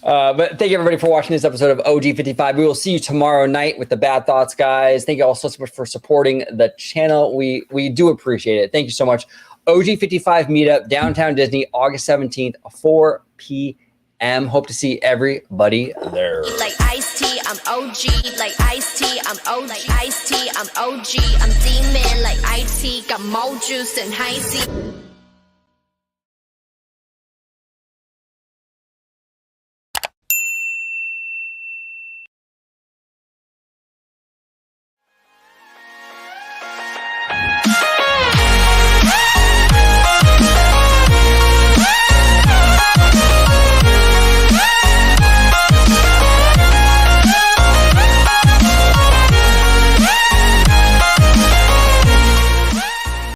But thank you, everybody, for watching this episode of OG55. We will see you tomorrow night with the Bad Thoughts guys. Thank you all so much for supporting the channel. We do appreciate it. Thank you so much. OG55 meetup, Downtown Disney, August 17th, 4 p.m. Hope to see everybody there. Like iced tea, I'm OG. Like iced tea, I'm OG. Like iced tea, I'm OG. I'm demon like IT. Got more juice than high tea.